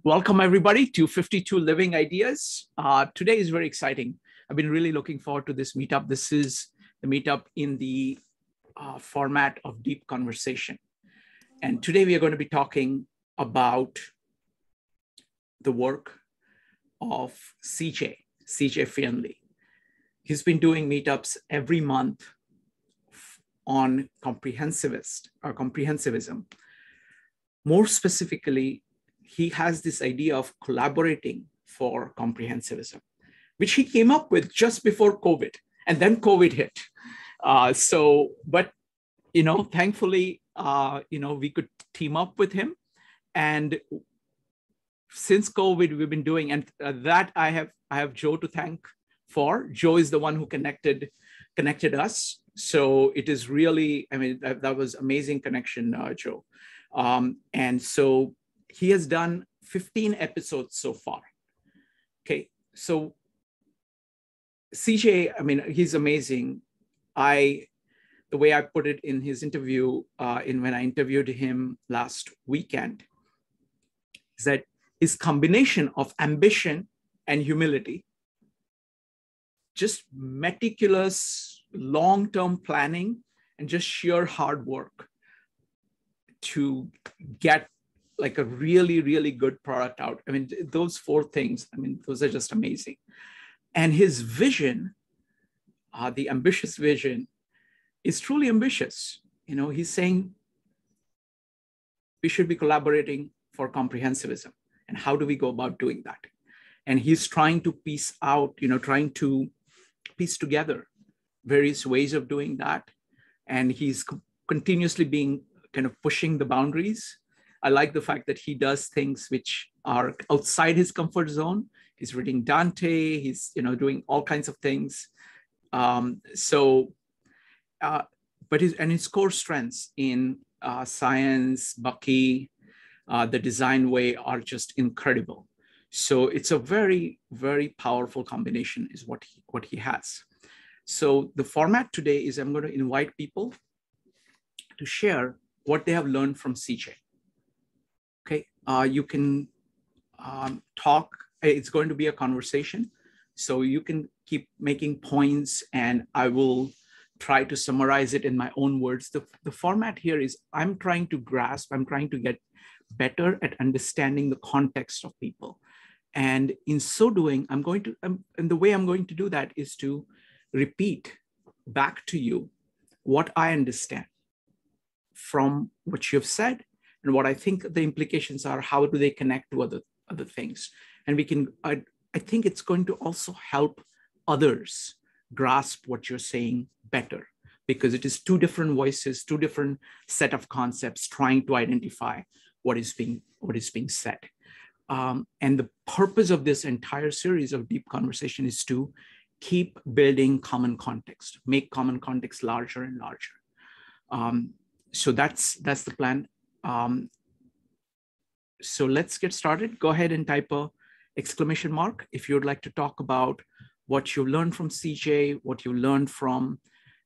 Welcome, everybody, to 52 Living Ideas. Today is very exciting. I've been really looking forward to this meetup. This is the meetup in the format of deep conversation. And today we are going to be talking about the work of CJ Finley. He's been doing meetups every month on comprehensivism. More specifically, he has this idea of collaborating for comprehensivism, which he came up with just before COVID, and then COVID hit. Thankfully, we could team up with him. And since COVID, we've been doing, and that I have Joe to thank for. Joe is the one who connected us. So it is really, that was amazing connection, Joe. And so he has done 15 episodes so far. Okay, so CJ, he's amazing. The way I put it in his interview, when I interviewed him last weekend, is that his combination of ambition and humility, just meticulous long-term planning and just sheer hard work to get like a really, really good product out. Those four things, those are just amazing. And his vision, the ambitious vision, is truly ambitious. He's saying we should be collaborating for comprehensivism. And how do we go about doing that? And he's trying to piece together various ways of doing that. And he's continuously being kind of pushing the boundaries. I like the fact that he does things which are outside his comfort zone. He's reading Dante, he's doing all kinds of things. But his core strengths in science, Bucky, the design way are just incredible. So it's a very, very powerful combination is what he has. So the format today is I'm going to invite people to share what they have learned from CJ. Okay, you can talk. It's going to be a conversation. So you can keep making points and I will try to summarize it in my own words. The format here is I'm trying to get better at understanding the context of people. And in so doing, and the way I'm going to do that is to repeat back to you what I understand from what you've said and what I think the implications are. How do they connect to other things? And I think it's going to also help others grasp what you're saying better, because it is two different voices, two different set of concepts trying to identify what is being said. And the purpose of this entire series of deep conversation is to keep building common context, make common context larger and larger. So that's the plan. So let's get started. Go ahead and type a exclamation mark if you'd like to talk about what you learned from CJ, what you learned from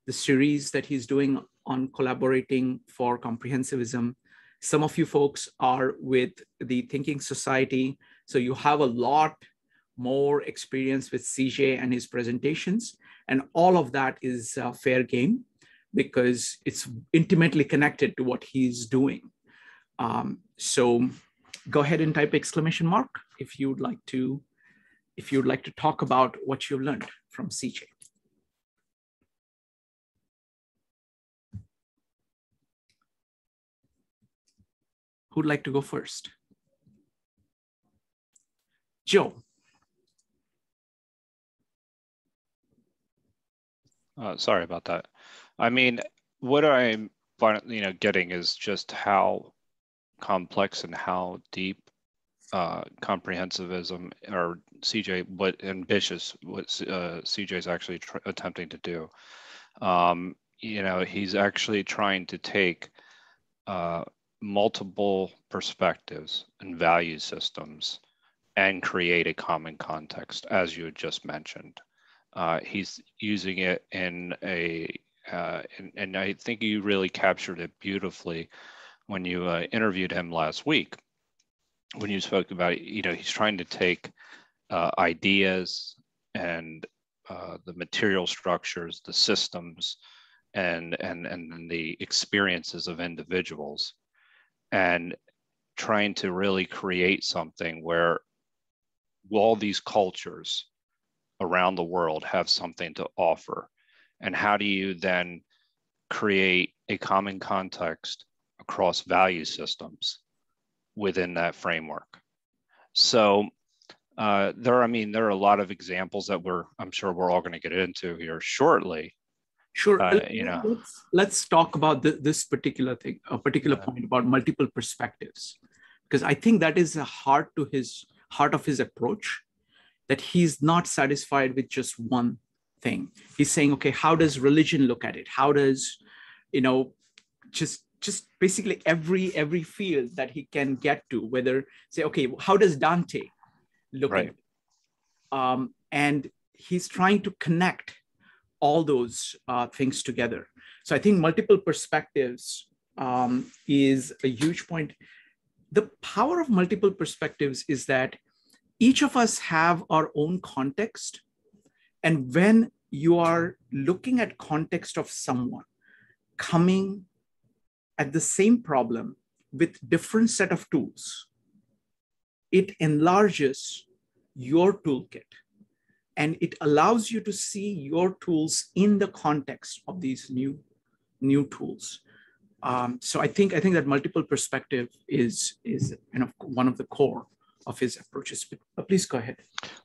the series that he's doing on collaborating for comprehensivism. Some of you folks are with the Thinking Society, so you have a lot more experience with CJ and his presentations, and all of that is fair game because it's intimately connected to what he's doing. So go ahead and type exclamation mark if you'd like to talk about what you learned from CJ. Who'd like to go first? Joe. Sorry about that. What I'm getting is just how complex and how deep comprehensivism, or CJ, what ambitious what CJ is actually attempting to do. He's actually trying to take multiple perspectives and value systems and create a common context, as you had just mentioned. He's using it in and I think you really captured it beautifully when you interviewed him last week. when you spoke about, he's trying to take ideas and the material structures, the systems, and the experiences of individuals, and trying to really create something where all these cultures around the world have something to offer. And how do you then create a common context across value systems within that framework? So there are a lot of examples that I'm sure we're all going to get into here shortly. Sure. Let's talk about this particular thing, a particular point about multiple perspectives, because I think that is the heart of his approach, that he's not satisfied with just one thing. He's saying, okay, how does religion look at it? How does, just basically every field that he can get to, whether say, okay, how does Dante look at it? And he's trying to connect all those things together. So I think multiple perspectives is a huge point. The power of multiple perspectives is that each of us have our own context. And when you are looking at context of someone coming at the same problem with different set of tools, it enlarges your toolkit. And it allows you to see your tools in the context of these new tools. So I think that multiple perspective is one of the core of his approaches. But please go ahead.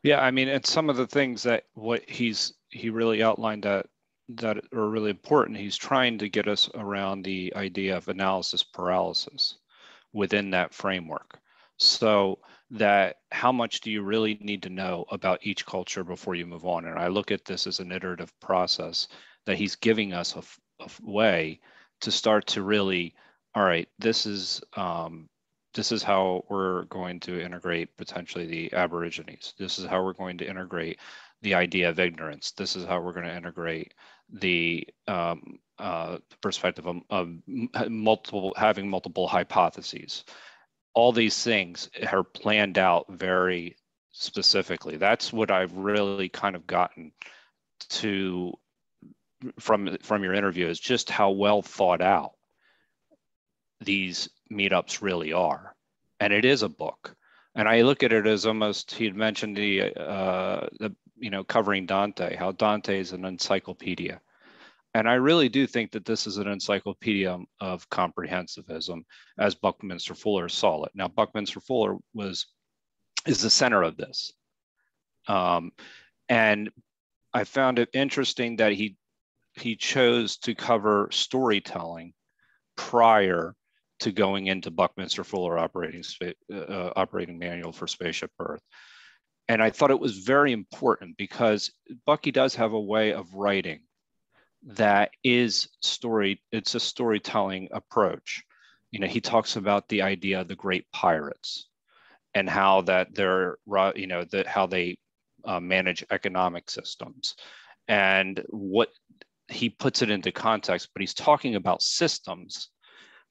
Yeah, I mean, it's some of the things that he really outlined that are really important. He's trying to get us around the idea of analysis paralysis within that framework. So that how much do you really need to know about each culture before you move on? And I look at this as an iterative process that he's giving us a way to start to really, all right, this is how we're going to integrate potentially the Aborigines. This is how we're going to integrate the idea of ignorance. This is how we're going to integrate the perspective of having multiple hypotheses. All these things are planned out very specifically. That's what I've really kind of gotten to from your interview, is just how well thought out these meetups really are. And it is a book. And I look at it as almost, he had mentioned the covering Dante, how Dante is an encyclopedia. And I really do think that this is an encyclopedia of comprehensivism, as Buckminster Fuller saw it. Now, Buckminster Fuller is the center of this. And I found it interesting that he chose to cover storytelling prior to going into Buckminster Fuller operating manual for Spaceship Earth. And I thought it was very important because Bucky does have a way of writing that is it's a storytelling approach. He talks about the idea of the great pirates and how that how they manage economic systems, and what he puts it into context, but he's talking about systems,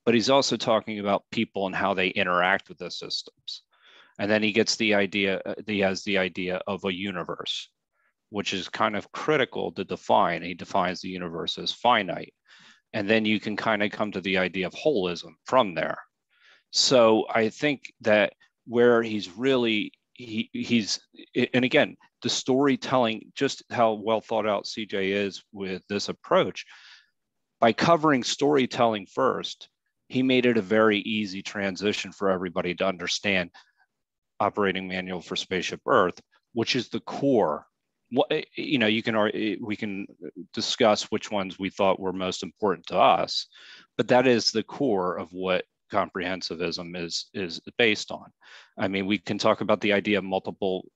but he's also talking about people and how they interact with those systems. And then he has the idea of a universe, which is kind of critical to define. He defines the universe as finite. And then you can kind of come to the idea of holism from there. So I think that where he's really, and again, the storytelling, just how well thought out CJ is with this approach, by covering storytelling first, he made it a very easy transition for everybody to understand operating manual for Spaceship Earth, which is the core. We can discuss which ones we thought were most important to us, but that is the core of what comprehensivism is based on. I mean, we can talk about the idea of multiple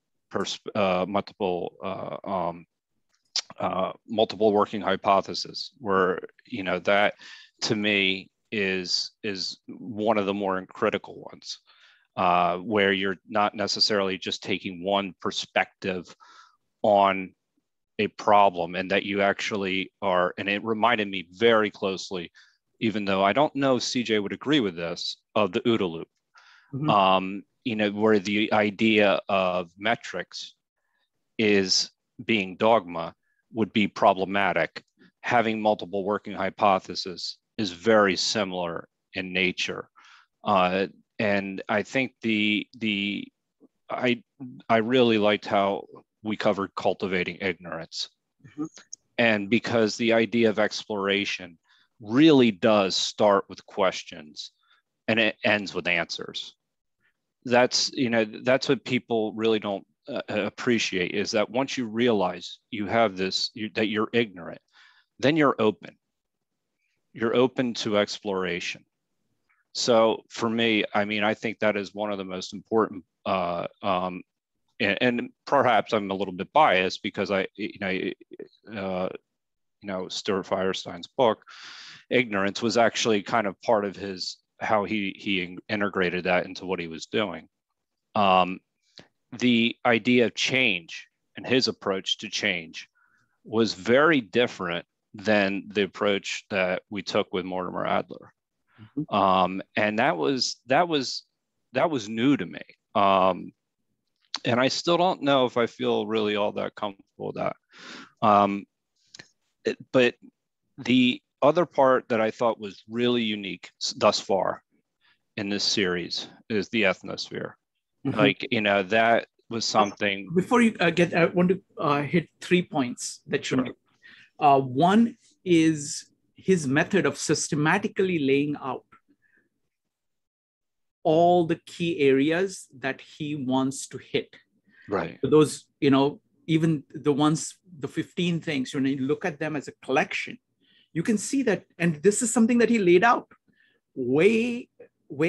working hypotheses, where that to me is one of the more critical ones, where you're not necessarily just taking one perspective on a problem, and that you actually are, and it reminded me very closely, even though I don't know if CJ would agree with this, of the OODA loop. Mm-hmm. where the idea of metrics is being dogma would be problematic. Having multiple working hypotheses is very similar in nature. And I think I really liked how we covered cultivating ignorance. Mhm. And because the idea of exploration really does start with questions and it ends with answers. That's what people really don't appreciate, is that once you realize you have this, that you're ignorant, then you're open. You're open to exploration. So for me, I mean, I think that is one of the most important, and perhaps I'm a little bit biased because Stuart Firestein's book, Ignorance, was actually kind of part of how he integrated that into what he was doing. The idea of change and his approach to change was very different than the approach that we took with Mortimer Adler. Mhm. And that was new to me. And I still don't know if I feel really all that comfortable with that. But the other part that I thought was really unique thus far in this series is the ethnosphere. Mhm. Like, that was something. Before you I want to hit 3 points that you made. One is his method of systematically laying out all the key areas that he wants to hit. Right. Those, even the 15 things, when you look at them as a collection, you can see that, and this is something that he laid out way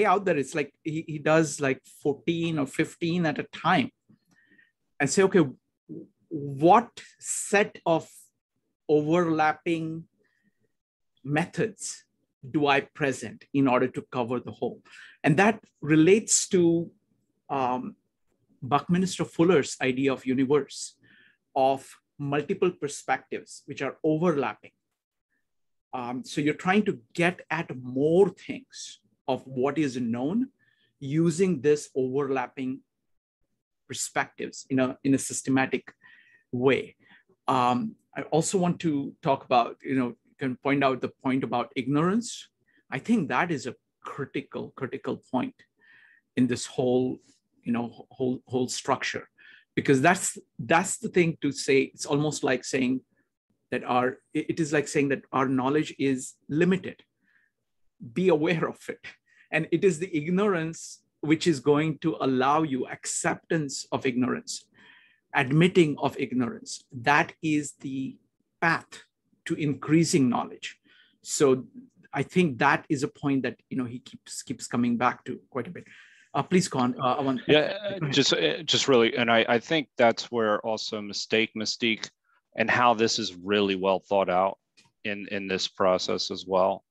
out there. It's like he does like 14 or 15 at a time and say, okay, what set of overlapping methods do I present in order to cover the whole? And that relates to Buckminster Fuller's idea of universe, of multiple perspectives which are overlapping. So you're trying to get at more things of what is known using this overlapping perspectives in a systematic way. I also want to talk about, can point out the point about ignorance. I think that is a critical point in this whole structure, because that's the thing to say. It's almost like saying that it is like saying that our knowledge is limited. Be aware of it. And it is the ignorance which is going to allow you acceptance of ignorance, admitting of ignorance. That is the path to increasing knowledge. So I think that is a point that he keeps coming back to quite a bit. Please go on. Just really, and I think that's where also mystique, and how this is really well thought out in this process as well,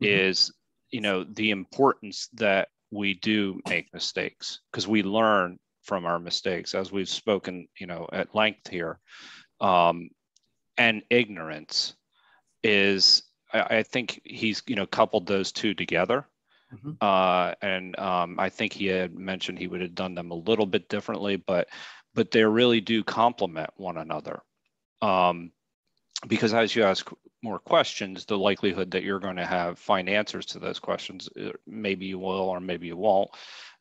is the importance that we do make mistakes, because we learn from our mistakes, as we've spoken at length here. And ignorance is, I think he's coupled those two together. And I think he had mentioned he would have done them a little bit differently, but they really do complement one another. Because as you ask more questions, the likelihood that you're going to find answers to those questions, maybe you will or maybe you won't.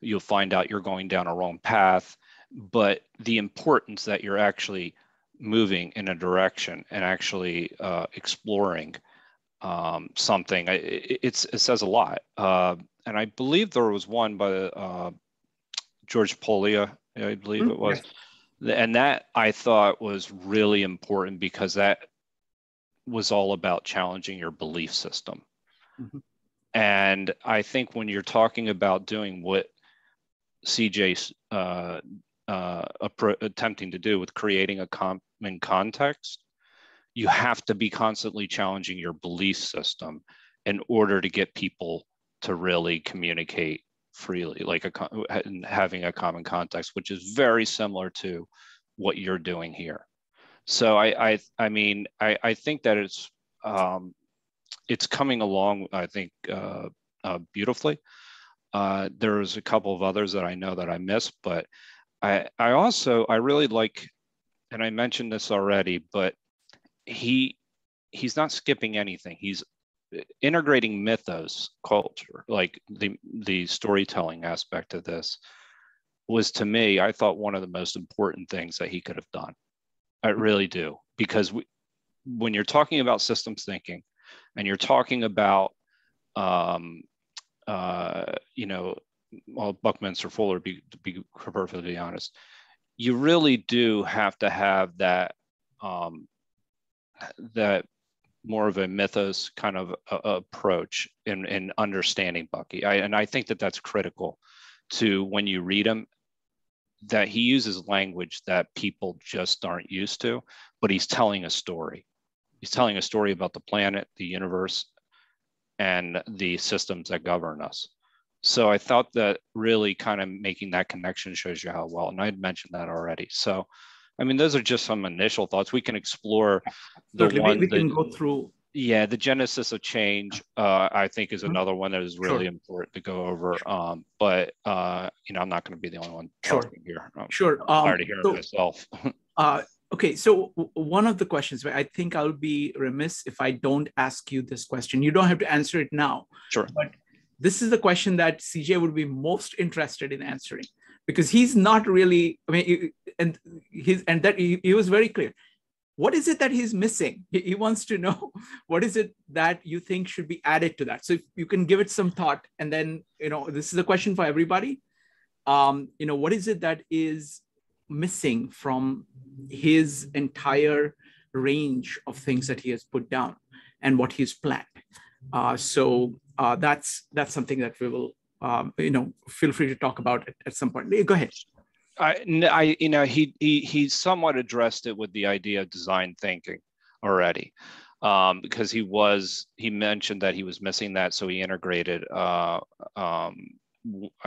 You'll find out you're going down a wrong path, but the importance that you're actually moving in a direction and actually exploring something, it says a lot. And I believe there was one by George Polya, I believe it was. Yes. And that I thought was really important, because that was all about challenging your belief system. And I think when you're talking about doing what CJ's attempting to do with creating a common context, you have to be constantly challenging your belief system in order to get people to really communicate freely, like having a common context, which is very similar to what you're doing here. So I mean, I think that it's coming along, I think, beautifully. There's a couple of others that I know that I missed, but I really like, and I mentioned this already, but he's not skipping anything. He's integrating mythos culture, like the storytelling aspect of this was, to me, I thought, one of the most important things that he could have done. I really do, because when you're talking about systems thinking and you're talking about well, Buckminster Fuller, to be perfectly honest, you really do have to have that that more of a mythos kind of approach in understanding Bucky. And I think that that's critical to, when you read him, that he uses language that people just aren't used to, but he's telling a story. He's telling a story about the planet, the universe, and the systems that govern us. So I thought that really kind of making that connection shows you how well, and I had mentioned that already. So, I mean, those are just some initial thoughts. We can explore the one we can go through. Yeah, the genesis of change, I think, is another one that is really important to go over. But I'm not going to be the only one talking here. Sure. I'm tired of hearing myself. Okay, so one of the questions, I think I'll be remiss if I don't ask you this question. You don't have to answer it now. Sure. But this is the question that CJ would be most interested in answering, because he's not really, I mean, he was very clear. What is it that he's missing? He wants to know, what is it that you think should be added to that? So if you can give it some thought, and then, this is a question for everybody. What is it that is missing from his entire range of things that he has put down and what he's planned? So that's something that we will, feel free to talk about it at some point. Go ahead. He somewhat addressed it with the idea of design thinking already, because he mentioned that he was missing that, so he integrated. I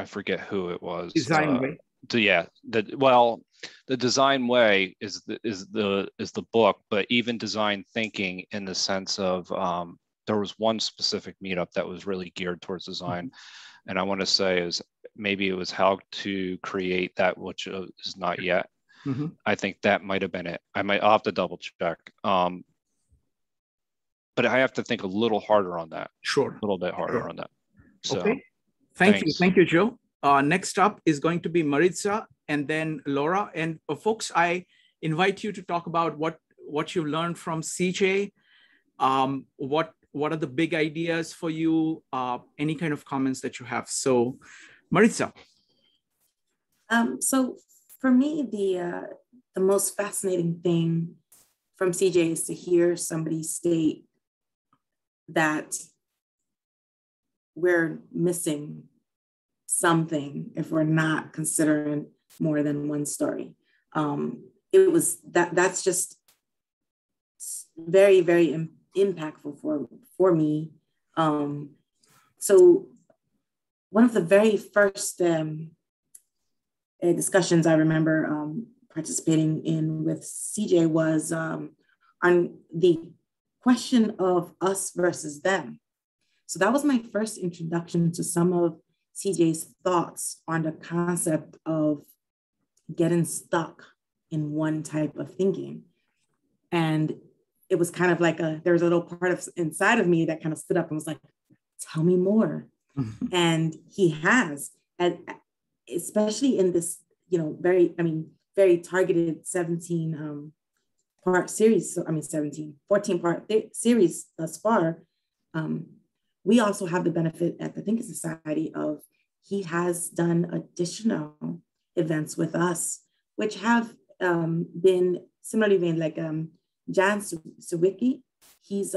forget who it was. Design way. The design way is the book, but even design thinking, in the sense of there was one specific meetup that was really geared towards design, and I want to say maybe it was how to create that which is not yet. I think that might have been it. I'll have to double check. But I have to think a little harder on that. Sure. A little bit harder on that. So, okay. Thank you, Joe. Next up is going to be Maritza, and then Laura. And folks, I invite you to talk about what you've learned from CJ. What are the big ideas for you? Any kind of comments that you have. So, Maritza. So for me, the most fascinating thing from CJ is to hear somebody state that we're missing something if we're not considering more than one story. That's just very, very impactful for me. So one of the very first discussions I remember participating in with CJ was on the question of us versus them. So that was my first introduction to some of CJ's thoughts on the concept of getting stuck in one type of thinking. And it was kind of like there was a little part inside of me that kind of stood up and was like, tell me more. And he has, and especially in this, very targeted 14-part series thus far. We also have the benefit at the Thinking Society of he has done additional events with us, which have been similarly vein, like Jan Sawicki. He's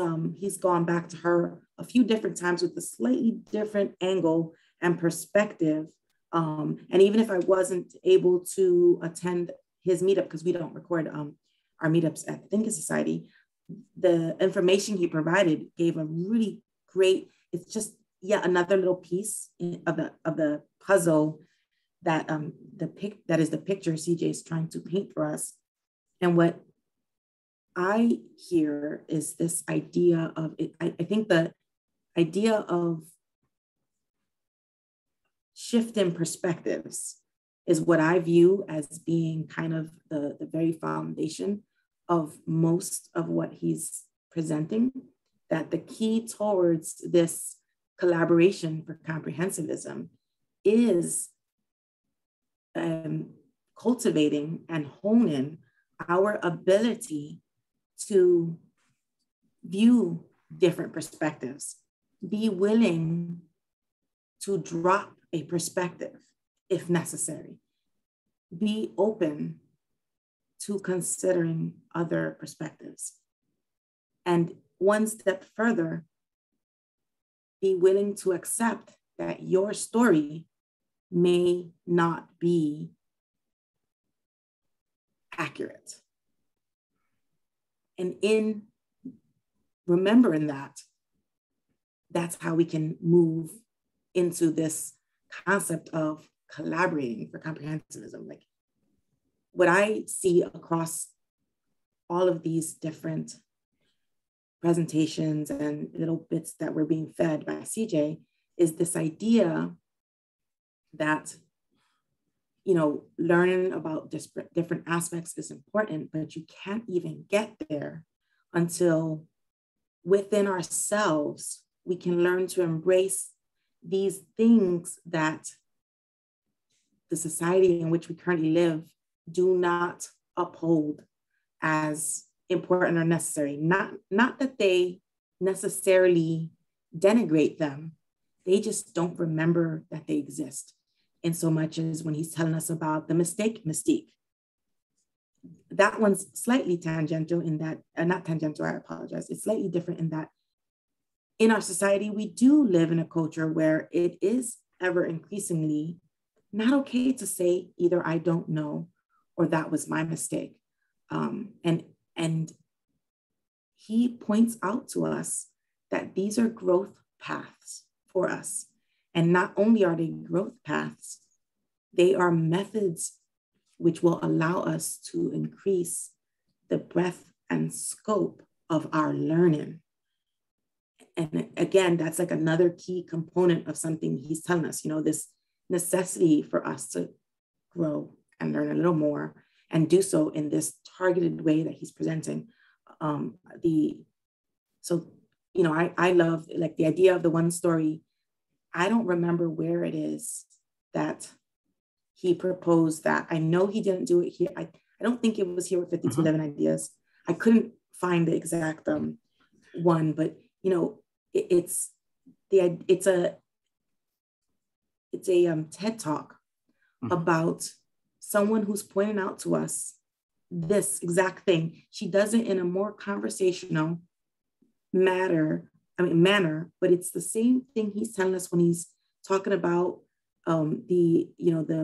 gone back to her a few different times with a slightly different angle and perspective. And even if I wasn't able to attend his meetup, because we don't record our meetups at the Thinking Society, the information he provided gave a really great, it's just yet another little piece of the puzzle that that is the picture CJ is trying to paint for us. And what I hear is this idea of it. I think the idea of shift in perspectives is what I view as being kind of the very foundation of most of what he's presenting, that the key towards this collaboration for comprehensivism is cultivating and honing our ability to view different perspectives, be willing to drop a perspective if necessary, be open to considering other perspectives. And one step further, be willing to accept that your story may not be accurate. And in remembering that, that's how we can move into this concept of collaborating for comprehensivism. Like what I see across all of these different presentations and little bits that we're being fed by CJ is this idea that, you know, learning about different aspects is important, but you can't even get there until within ourselves, we can learn to embrace these things that the society in which we currently live do not uphold as important or necessary. Not that they necessarily denigrate them, they just don't remember that they exist. In so much as when he's telling us about the mystique. That one's slightly tangential in that, not tangential, I apologize. It's slightly different in that in our society, we do live in a culture where it is ever increasingly not okay to say either I don't know or that was my mistake. And he points out to us that these are growth paths for us. And not only are they growth paths, they are methods which will allow us to increase the breadth and scope of our learning. And again, that's like another key component of something he's telling us, you know, this necessity for us to grow and learn a little more and do so in this targeted way that he's presenting. So, you know, I love like the idea of the one story. I don't remember where it is that he proposed that. I know he didn't do it here. I don't think it was here with 5211 Ideas. I couldn't find the exact one, but you know, it's a TED talk about someone who's pointing out to us this exact thing. She does it in a more conversational manner, but it's the same thing he's telling us when he's talking about the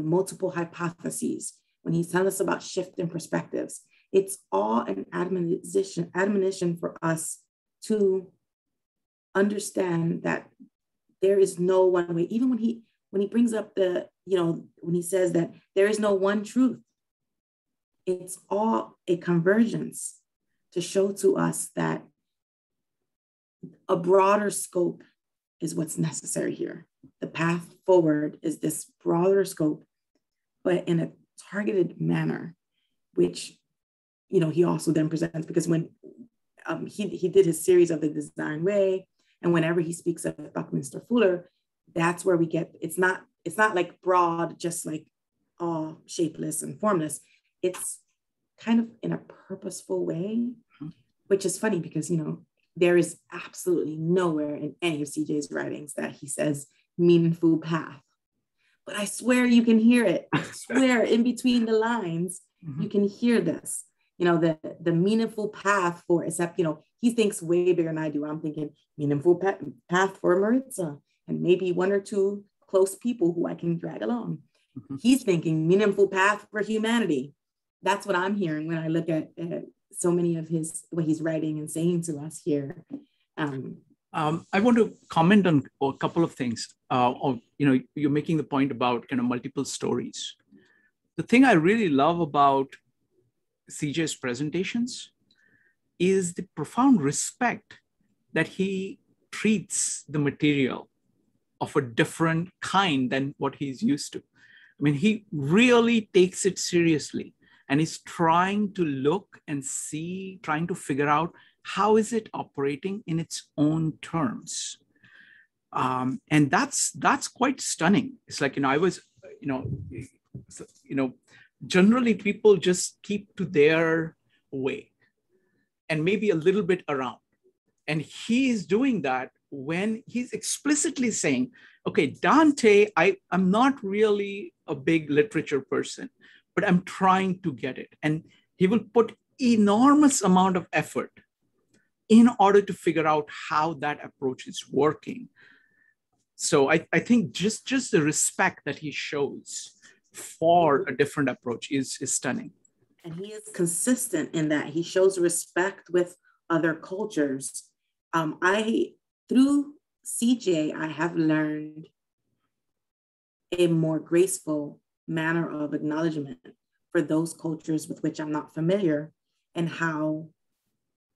multiple hypotheses, when he's telling us about shifting perspectives. It's all an admonition for us to understand that there is no one way. Even when he brings up when he says that there is no one truth, it's all a convergence to show to us that a broader scope is what's necessary here. The path forward is this broader scope, but in a targeted manner, which, you know, he also then presents, because when he did his series of the design way, and whenever he speaks of Buckminster Fuller, that's where we get, it's not like broad, just like all shapeless and formless. It's kind of in a purposeful way, which is funny because, you know, there is absolutely nowhere in any of CJ's writings that he says meaningful path. But I swear you can hear it. I swear in between the lines, you can hear this. You know, the meaningful path for, except, you know, he thinks way bigger than I do. I'm thinking meaningful path for Maritza and maybe one or two close people who I can drag along. He's thinking meaningful path for humanity. That's what I'm hearing when I look at so many of what he's writing and saying to us here. I want to comment on a couple of things. You're making the point about kind of multiple stories. The thing I really love about CJ's presentations is the profound respect that he treats the material of a different kind than what he's used to. I mean, he really takes it seriously and is trying to look and see, trying to figure out how is it operating in its own terms. And that's quite stunning. It's like, I was, generally people just keep to their way and maybe a little bit around. And he's doing that when he's explicitly saying, okay, Dante, I'm not really a big literature person, but I'm trying to get it. And he will put enormous amount of effort in order to figure out how that approach is working. So I think just the respect that he shows for a different approach is stunning. And he is consistent in that he shows respect with other cultures. Through CJ, I have learned a more graceful manner of acknowledgement for those cultures with which I'm not familiar, and how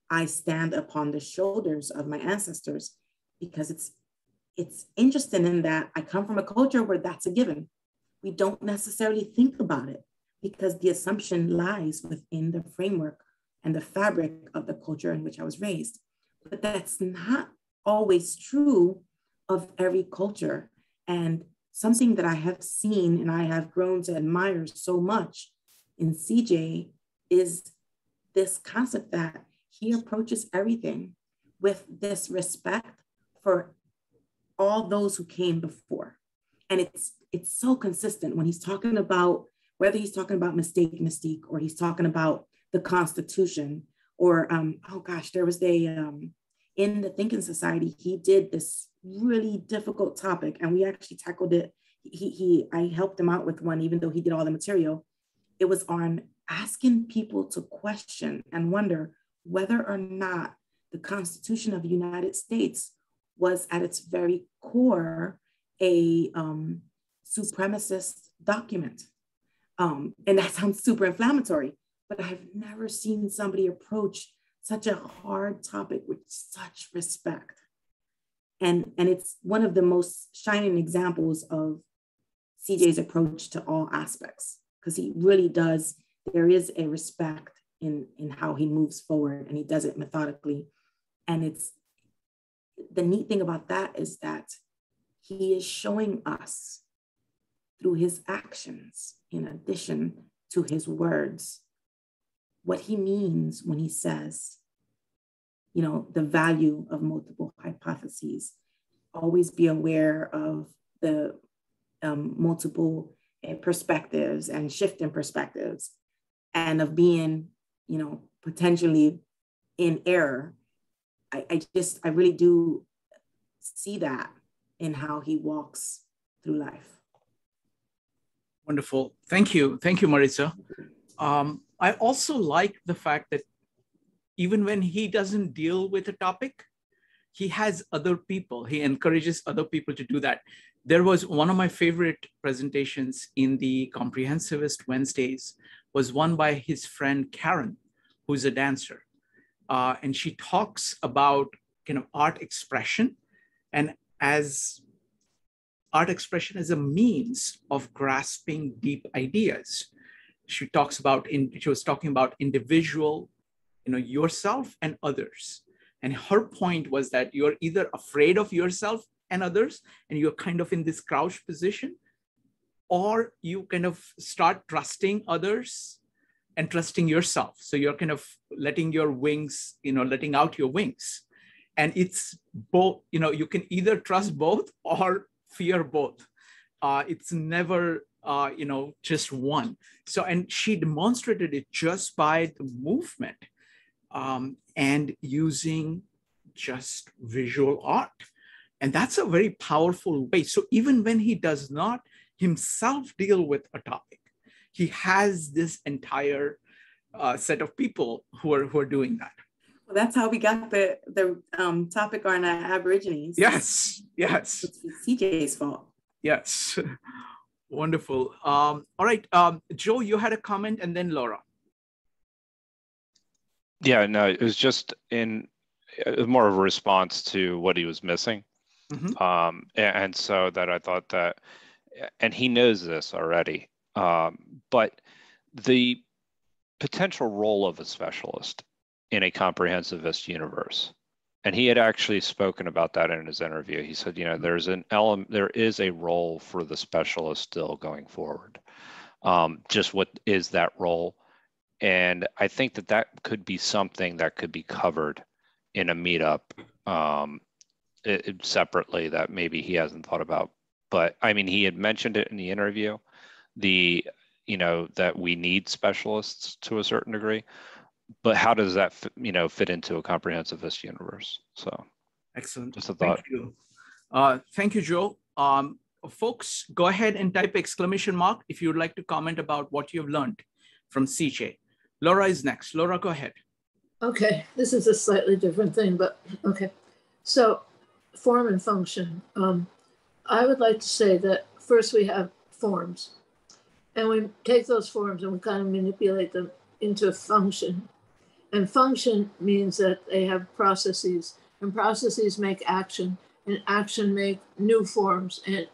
I stand upon the shoulders of my ancestors, because it's interesting in that I come from a culture where that's a given. We don't necessarily think about it because the assumption lies within the framework and the fabric of the culture in which I was raised. But that's not always true of every culture. And something that I have seen and I have grown to admire so much in CJ is this concept that he approaches everything with this respect for all those who came before. And it's so consistent when he's talking about, whether he's talking about mystique, or he's talking about the Constitution, or there was in the Thinking Society, he did this really difficult topic, and we actually tackled it. I helped him out with one, even though he did all the material. It was on asking people to question and wonder whether or not the Constitution of the United States was at its very core a supremacist document. And that sounds super inflammatory, but I've never seen somebody approach such a hard topic with such respect. And it's one of the most shining examples of CJ's approach to all aspects, because he really does, there is a respect in how he moves forward, and he does it methodically. And it's, the neat thing about that is that he is showing us through his actions, in addition to his words, what he means when he says, the value of multiple hypotheses. Always be aware of the multiple perspectives and shifting perspectives, and of being, potentially in error. I really do see that in how he walks through life. Wonderful. Thank you. Thank you, Maritza. I also like the fact that even when he doesn't deal with a topic, he has other people. He encourages other people to do that. There was one of my favorite presentations in the Comprehensivist Wednesdays was one by his friend Karen, who's a dancer. And she talks about art expression, and as art expression as a means of grasping deep ideas. She was talking about individual, yourself and others. And her point was that you're either afraid of yourself and others, and you're kind of in this crouched position, or you kind of start trusting others and trusting yourself. So you're kind of letting your wings, letting out your wings. And it's both, you can either trust both or fear both. It's never, just one. So, and she demonstrated it just by the movement and using just visual art. And that's a very powerful way. So even when he does not himself deal with a topic, he has this entire set of people who are doing that. Well, that's how we got the topic on Aborigines. Yes. It's CJ's fault. Yes. Wonderful. All right, Joe, you had a comment, and then Laura. Yeah, no, it was just more of a response to what he was missing. And so that I thought that, and he knows this already, but the potential role of a specialist in a comprehensivist universe. And he had actually spoken about that in his interview. He said, there's an element, there is a role for the specialist still going forward. Just what is that role? And I think that that could be something that could be covered in a meetup separately that maybe he hasn't thought about. But I mean, he had mentioned it in the interview, that we need specialists to a certain degree. But how does that fit into a comprehensivist universe? So excellent. Just a thought. Thank you. Thank you, Joe. Folks, go ahead and type exclamation mark if you would like to comment about what you've learned from CJ. Laura is next. Laura, go ahead. Okay, this is a slightly different thing, but okay. So form and function. I would like to say that first we have forms, and we take those forms and we kind of manipulate them into a function. And function means that they have processes, and processes make action, and action make new forms, and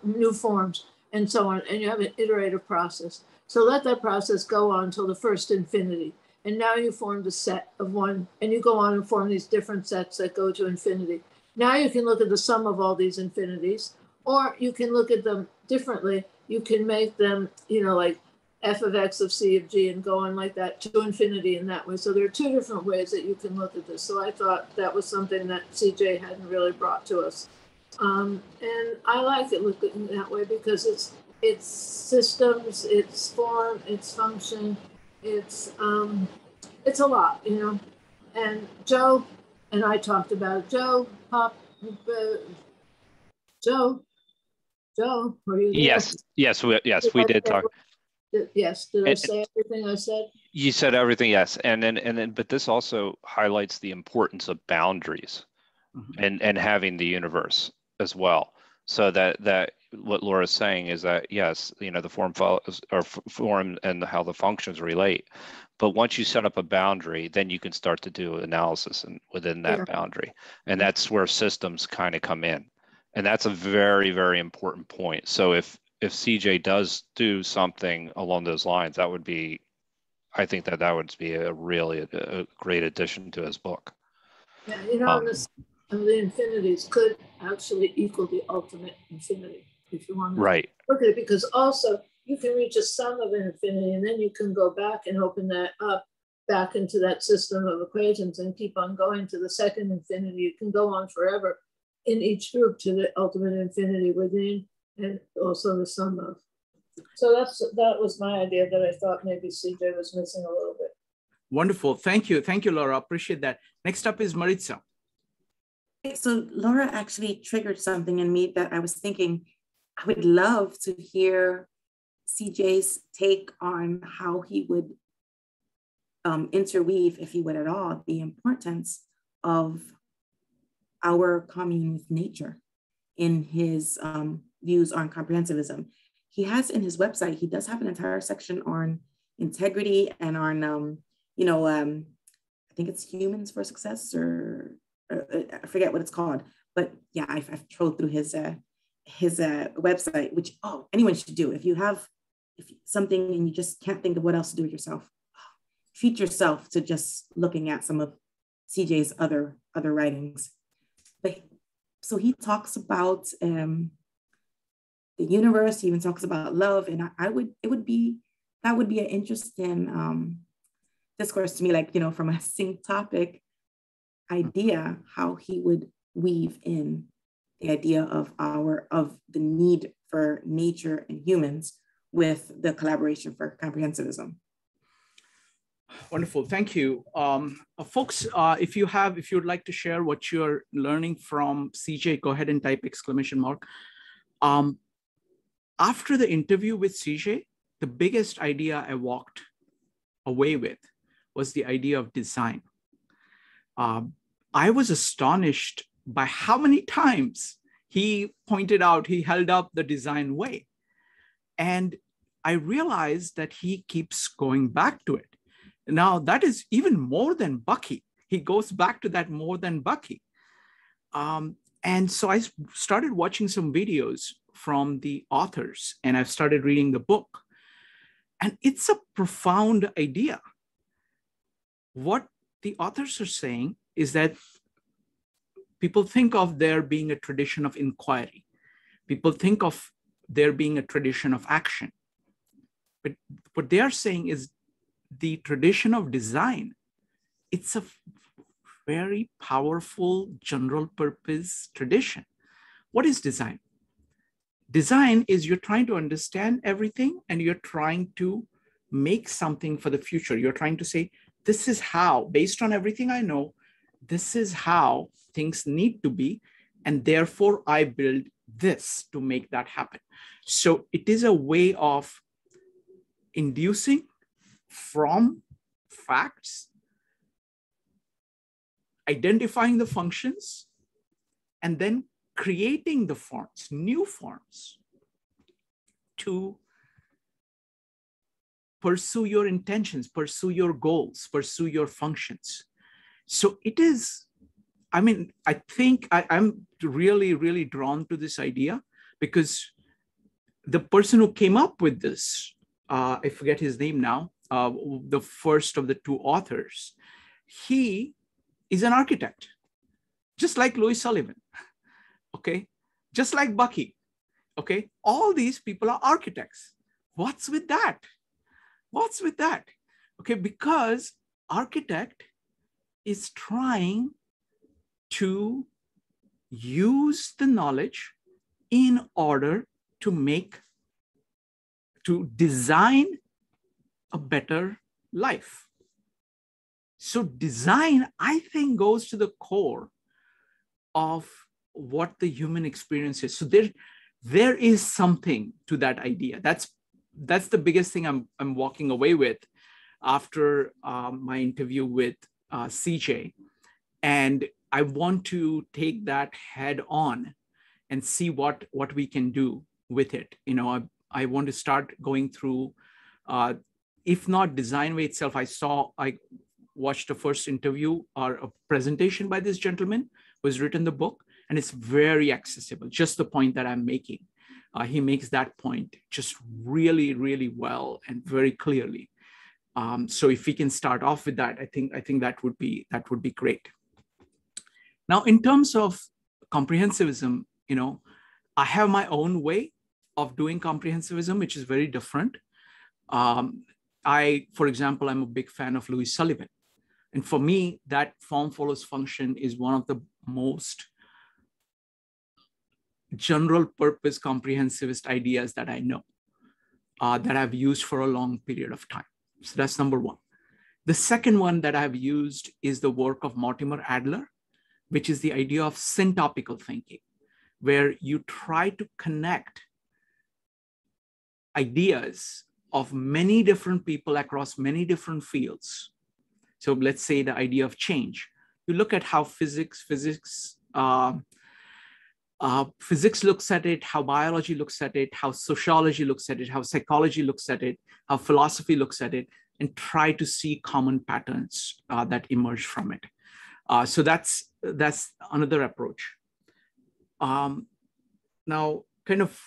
so on. And you have an iterative process. So let that process go on until the first infinity. And now you formed a set of one, and you go on and form these different sets that go to infinity. Now you can look at the sum of all these infinities, or you can look at them differently. You can make them, like f of x of c of g, and go on like that to infinity in that way. So there are two different ways that you can look at this. So I thought that was something that CJ hadn't really brought to us. And I like it looking that way because it's systems, it's form, it's function, it's a lot, And Joe and I talked about it. Joe, were you there? Yes, we did talk. Yes, did I say everything I said? You said everything, yes. And then, but this also highlights the importance of boundaries and having the universe as well. So that what Laura's saying is that, yes, the form follows, or form and how the functions relate. But once you set up a boundary, then you can start to do analysis within that boundary. And that's where systems kind of come in. And that's a very, very important point. So if CJ does do something along those lines, I think that would be a great addition to his book. Yeah, the infinities could actually equal the ultimate infinity if you want to look at it, because also you can reach a sum of an infinity, and then you can go back and open that up back into that system of equations and keep on going to the second infinity. You can go on forever in each group to the ultimate infinity within, and also the sum of. So that was my idea that I thought maybe CJ was missing a little bit. Wonderful. Thank you, Laura. Appreciate that. Next up is Maritza. So Laura actually triggered something in me that I was thinking I would love to hear CJ's take on how he would interweave, if he would at all, the importance of our commune with nature in his views on comprehensivism. He has in his website, he does have an entire section on integrity and on, I think it's Humans for Success, or I forget what it's called, but yeah, I've trolled through his website, which anyone should do. If something and you just can't think of what else to do with yourself, treat yourself to just looking at some of CJ's other writings. But so he talks about the universe. He even talks about love, and that would be an interesting discourse to me, like from a sync topic idea, how he would weave in the idea of the need for nature and humans with the collaboration for comprehensivism. Wonderful, thank you. Folks, if you'd like to share what you're learning from CJ, go ahead and type exclamation mark. After the interview with CJ, the biggest idea I walked away with was the idea of design. I was astonished by how many times he held up the design way. And I realized that he keeps going back to it. Now, that is even more than Bucky. He goes back to that more than Bucky. And And so I started watching some videos from the authors, and I've started reading the book. And it's a profound idea. What the authors are saying is that people think of there being a tradition of inquiry. People think of there being a tradition of action. But what they are saying is the tradition of design, it's a very powerful general purpose tradition. What is design? Design is you're trying to understand everything and you're trying to make something for the future. You're trying to say, this is how, based on everything I know, this is how things need to be. And therefore I build this to make that happen. So it is a way of inducing from facts, identifying the functions, and then creating the forms, new forms, to pursue your intentions, pursue your goals, pursue your functions. So it is, I mean, I think I'm really, really drawn to this idea because the person who came up with this, I forget his name now, the first of the two authors, he is an architect, just like Louis Sullivan, okay? Just like Bucky, okay? All these people are architects. What's with that? What's with that? Okay, because architect is trying to use the knowledge in order to design a better life. So design, I think, goes to the core of what the human experience is. So there is something to that idea. That's the biggest thing I'm walking away with after my interview with CJ. And I want to take that head on and see what we can do with it. You know, I want to start going through, if not Design Way itself, I watched the first interview or a presentation by this gentleman who's written the book, and it's very accessible, just the point that I'm making. He makes that point just really, really well and very clearly. So if we can start off with that, I think that would be great. Now, in terms of comprehensivism, you know, I have my own way of doing comprehensivism, which is very different. For example, I'm a big fan of Louis Sullivan. And for me, that form follows function is one of the most general purpose comprehensivist ideas that I know, that I've used for a long period of time. So that's number one. The second one that I've used is the work of Mortimer Adler, which is the idea of syntopical thinking, where you try to connect ideas of many different people across many different fields. So let's say the idea of change. You look at how physics looks at it, how biology looks at it, how sociology looks at it, how psychology looks at it, how philosophy looks at it, and try to see common patterns that emerge from it. So that's another approach. Now, kind of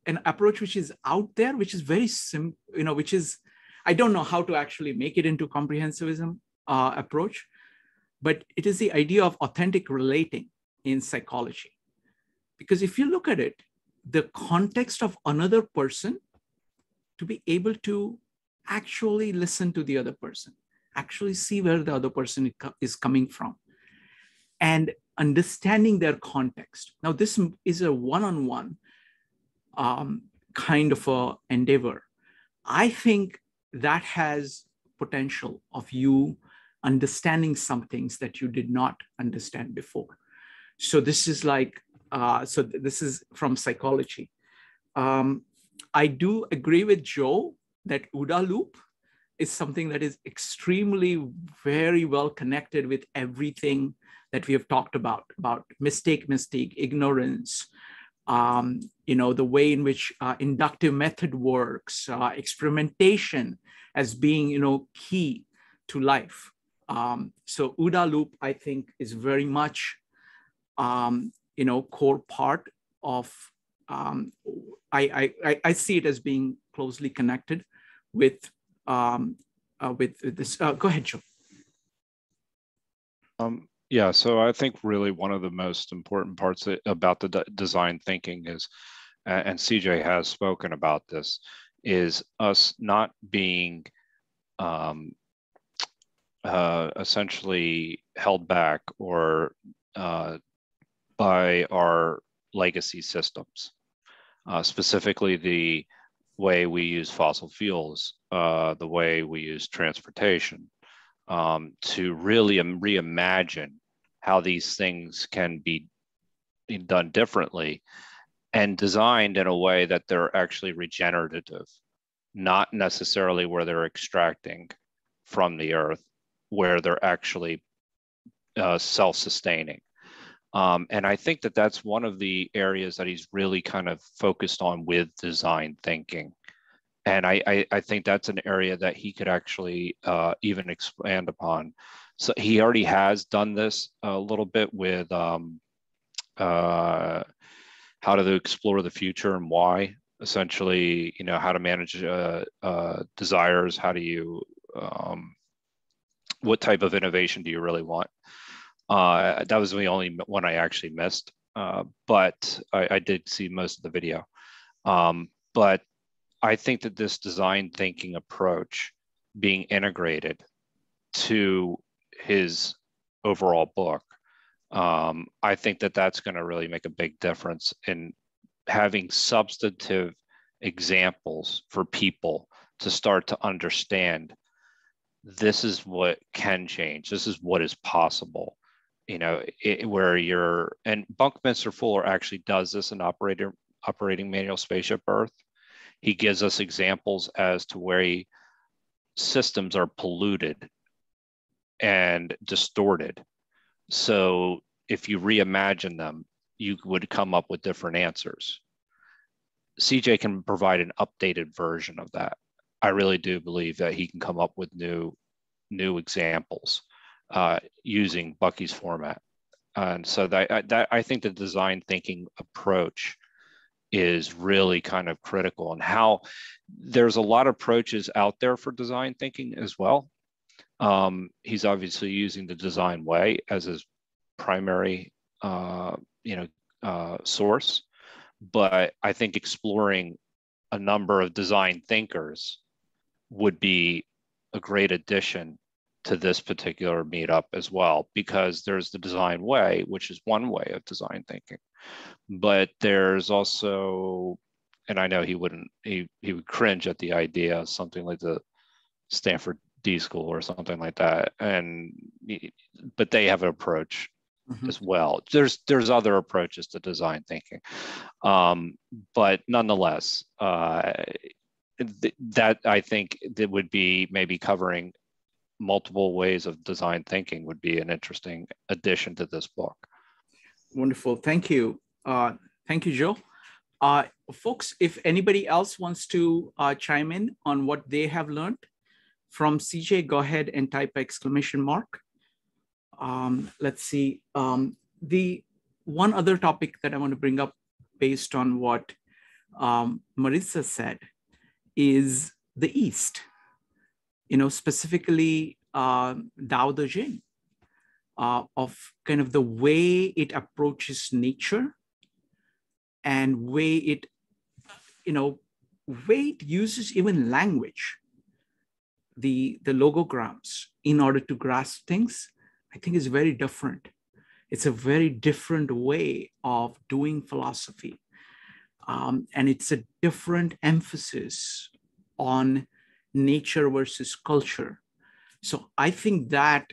an approach which is out there, which is very simple, you know, which is, I don't know how to actually make it into comprehensivism approach, but it is the idea of authentic relating in psychology. Because if you look at it, the context of another person, to be able to actually listen to the other person, actually see where the other person is coming from, and understanding their context. Now, this is a one-on-one kind of a endeavor. I think that has potential of you understanding some things that you did not understand before. So this is like, this is from psychology. I do agree with Joe that OODA loop is something that is extremely very well connected with everything that we have talked about mistake, ignorance, you know, the way in which inductive method works, experimentation as being, you know, key to life. So OODA loop, I think, is very much core part of, I see it as being closely connected with this. Go ahead, Joe. Yeah, so I think really one of the most important parts about the design thinking is, and CJ has spoken about this, is us not being essentially held back or by our legacy systems, specifically the way we use fossil fuels, the way we use transportation, to really reimagine how these things can be done differently and designed in a way that they're actually regenerative, not necessarily where they're extracting from the earth, where they're actually self-sustaining. And I think that that's one of the areas that he's really kind of focused on with design thinking. And I think that's an area that he could actually even expand upon. So he already has done this a little bit with how to explore the future and why, essentially, how to manage desires, how do you, what type of innovation do you really want? That was the only one I actually missed, but I did see most of the video. But I think that this design thinking approach being integrated to his overall book, I think that that's going to really make a big difference in having substantive examples for people to start to understand this is what can change. This is what is possible. Where you're, and Buckminster Fuller actually does this in Operating Manual Spaceship Earth. He gives us examples as to where systems are polluted and distorted. So if you reimagine them, you would come up with different answers. CJ can provide an updated version of that. I really do believe that he can come up with new examples using Bucky's format. And so that I think the design thinking approach is really kind of critical, and how there's a lot of approaches out there for design thinking as well. He's obviously using the design way as his primary source, but I think exploring a number of design thinkers would be a great addition to this particular meetup as well, because there's the design way, which is one way of design thinking, but there's also, and I know he would cringe at the idea of something like the Stanford D School or something like that, but they have an approach as well. There's other approaches to design thinking, but nonetheless, that I think that would be maybe covering multiple ways of design thinking would be an interesting addition to this book. Wonderful. Thank you. Thank you, Joe. Folks, if anybody else wants to chime in on what they have learned from CJ, go ahead and type exclamation mark. Let's see. The one other topic that I want to bring up based on what Marissa said is the East. Specifically Tao Te Ching, of kind of the way it approaches nature and way it uses even language, the logograms in order to grasp things, I think is very different. It's a very different way of doing philosophy. And it's a different emphasis on nature versus culture. So I think that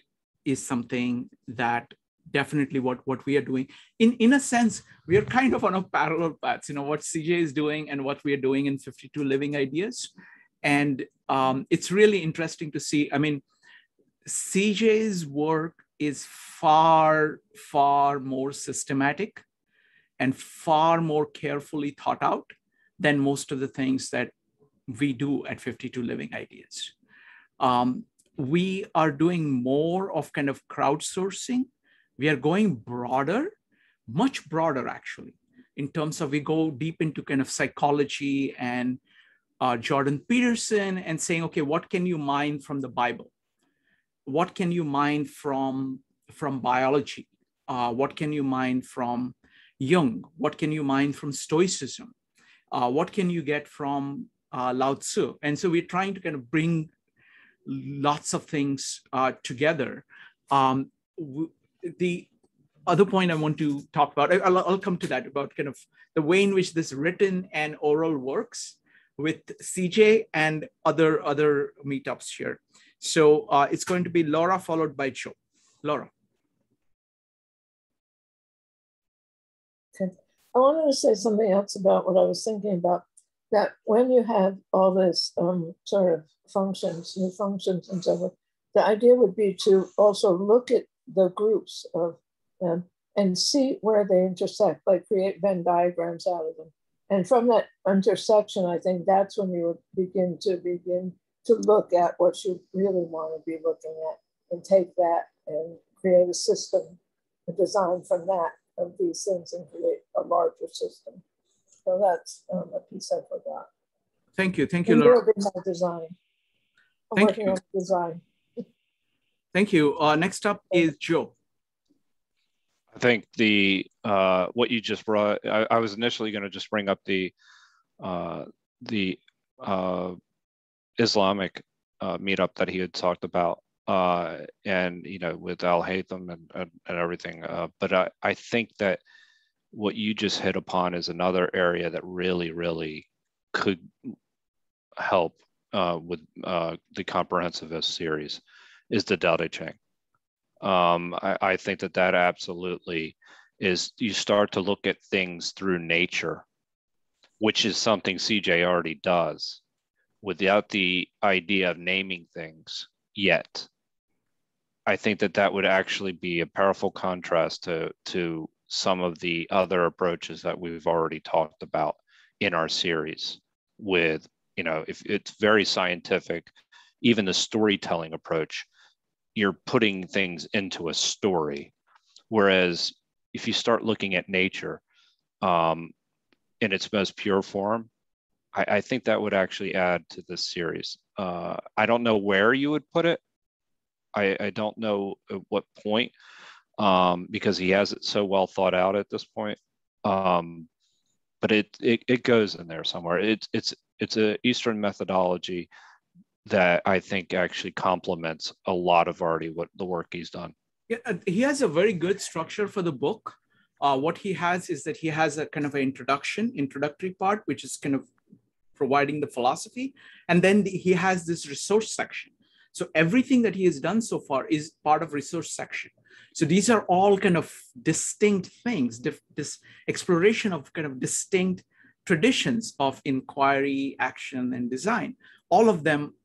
is something that definitely what we are doing. In a sense, we are kind of on a parallel path, what CJ is doing and what we are doing in 52 Living Ideas. And it's really interesting to see. I mean, CJ's work is far, far more systematic and far more carefully thought out than most of the things that we do at 52 Living Ideas. We are doing more of kind of crowdsourcing. We are going broader, much broader actually, in terms of we go deep into kind of psychology and Jordan Peterson and saying, okay, what can you mine from the Bible? What can you mine from biology? What can you mine from Jung? What can you mine from Stoicism? What can you get from Lao Tzu? And so we're trying to kind of bring lots of things together. The other point I want to talk about, I'll come to that, about kind of the way in which this written and oral works with CJ and other meetups here. So it's going to be Laura followed by Joe. Laura. Okay. I wanted to say something else about what I was thinking about, that when you have all this sort of functions, new functions and so forth, the idea would be to also look at the groups of them and see where they intersect, like create Venn diagrams out of them. And from that intersection, I think that's when you would begin to look at what you really want to be looking at, and take that and create a system, a design from that of these things, and create a larger system. So that's a piece I forgot. Thank you, Laura. My design. I'm Thank working you. on design. Thank you. Next up is Joe. I think the what you just brought, I was initially going to just bring up the Islamic meetup that he had talked about, and with Al Haytham and everything. But I think that what you just hit upon is another area that really could help with the Comprehensivist series, is the Tao Te Ching. I think that absolutely is, you start to look at things through nature, which is something CJ already does, without the idea of naming things yet. I think that would actually be a powerful contrast to some of the other approaches that we've already talked about in our series with, if it's very scientific, even the storytelling approach, you're putting things into a story. Whereas if you start looking at nature in its most pure form, I think that would actually add to this series. I don't know where you would put it. I don't know at what point, because he has it so well thought out at this point. But it goes in there somewhere. It's an Eastern methodology that I think actually complements a lot of already what the work he's done. Yeah, he has a very good structure for the book. What he has is that he has a kind of an introductory part, which is kind of providing the philosophy. And then he has this resource section. So everything that he has done so far is part of resource section. So these are all kind of distinct things, this exploration of kind of distinct traditions of inquiry, action, and design. All of them,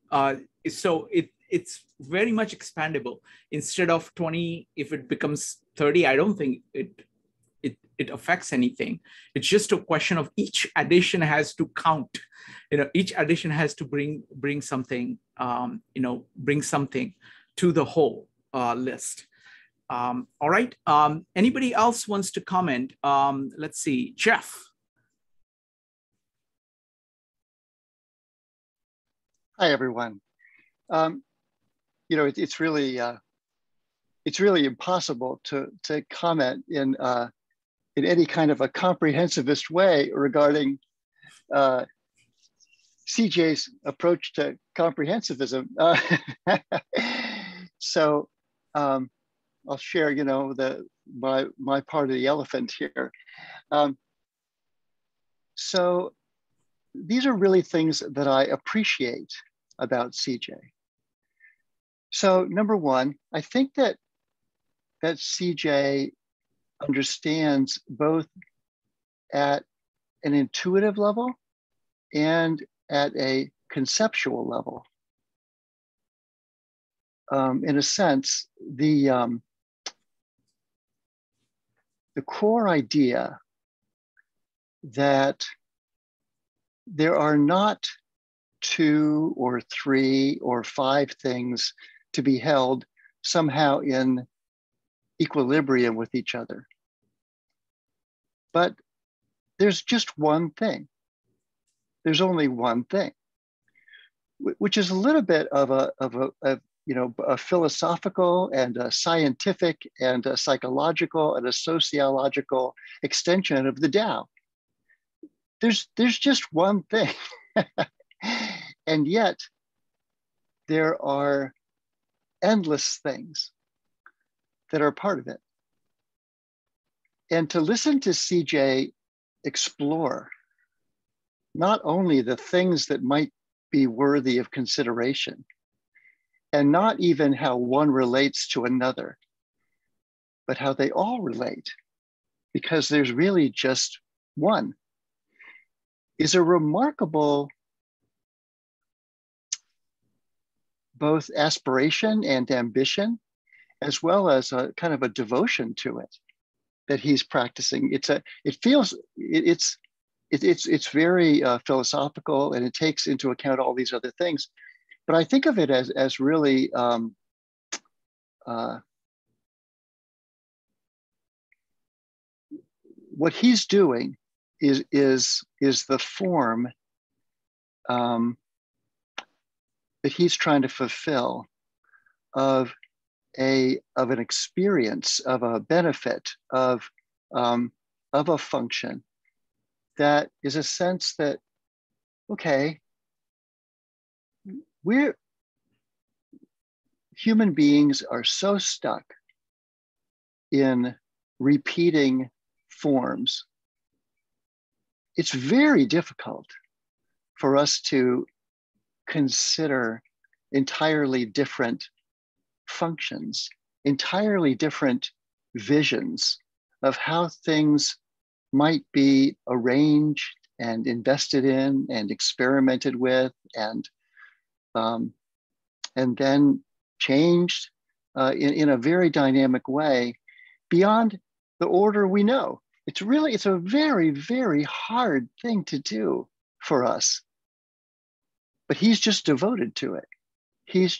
so it's very much expandable. Instead of 20, if it becomes 30, I don't think it affects anything. It's just a question of each addition has to count. Each addition has to bring something, bring something to the whole list. All right. Anybody else wants to comment? Let's see, Jeff. Hi, everyone. It's really impossible to comment in any kind of a comprehensivist way regarding CJ's approach to comprehensivism. So I'll share, my part of the elephant here. So these are really things that I appreciate about CJ. So number one, I think that CJ understands both at an intuitive level and at a conceptual level. In a sense, the core idea that there are not 2 or 3 or 5 things to be held somehow in equilibrium with each other. But there's just one thing. There's only one thing, which is a little bit of a philosophical and a scientific and a psychological and a sociological extension of the Tao. There's just one thing. And yet there are endless things that are part of it. And to listen to CJ explore not only the things that might be worthy of consideration, and not even how one relates to another, but how they all relate, because there's really just one, is a remarkable both aspiration and ambition, as well as a kind of a devotion to it that he's practicing. It's very philosophical, and it takes into account all these other things. But I think of it as really what he's doing is the form that he's trying to fulfill of an experience, of a benefit, of a function that is a sense that, okay, human beings are so stuck in repeating forms. It's very difficult for us to consider entirely different functions, entirely different visions of how things might be arranged and invested in and experimented with and then changed in a very dynamic way beyond the order we know. It's a very, very hard thing to do for us. But he's just devoted to it. He's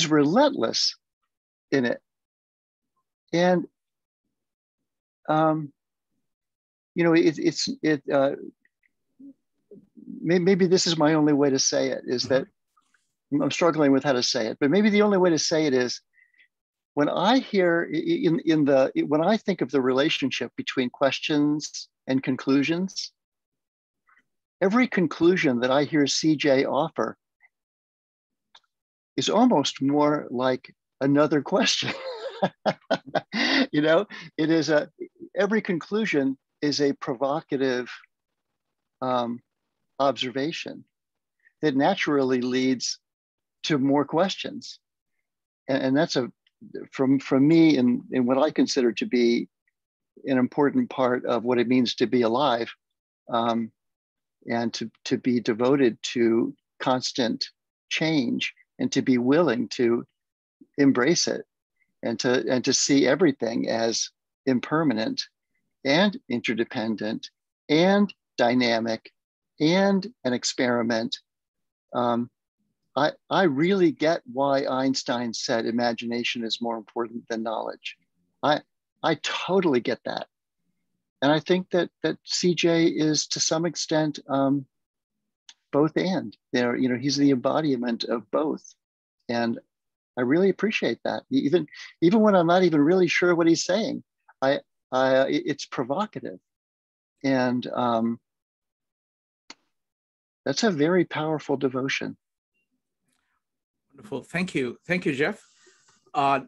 relentless in it. And maybe this is my only way to say it, is that I'm struggling with how to say it, but maybe the only way to say it is, when I hear when I think of the relationship between questions and conclusions, every conclusion that I hear CJ offer is almost more like another question. Every conclusion is a provocative observation that naturally leads to more questions. And that's from me in what I consider to be an important part of what it means to be alive, and to be devoted to constant change, and to be willing to embrace it, and to see everything as impermanent and interdependent and dynamic and an experiment. I really get why Einstein said imagination is more important than knowledge. I totally get that. And I think that CJ is, to some extent, both and. He's the embodiment of both. And I really appreciate that. Even when I'm not even really sure what he's saying, it's provocative. And that's a very powerful devotion. Wonderful. Thank you. Thank you, Jeff.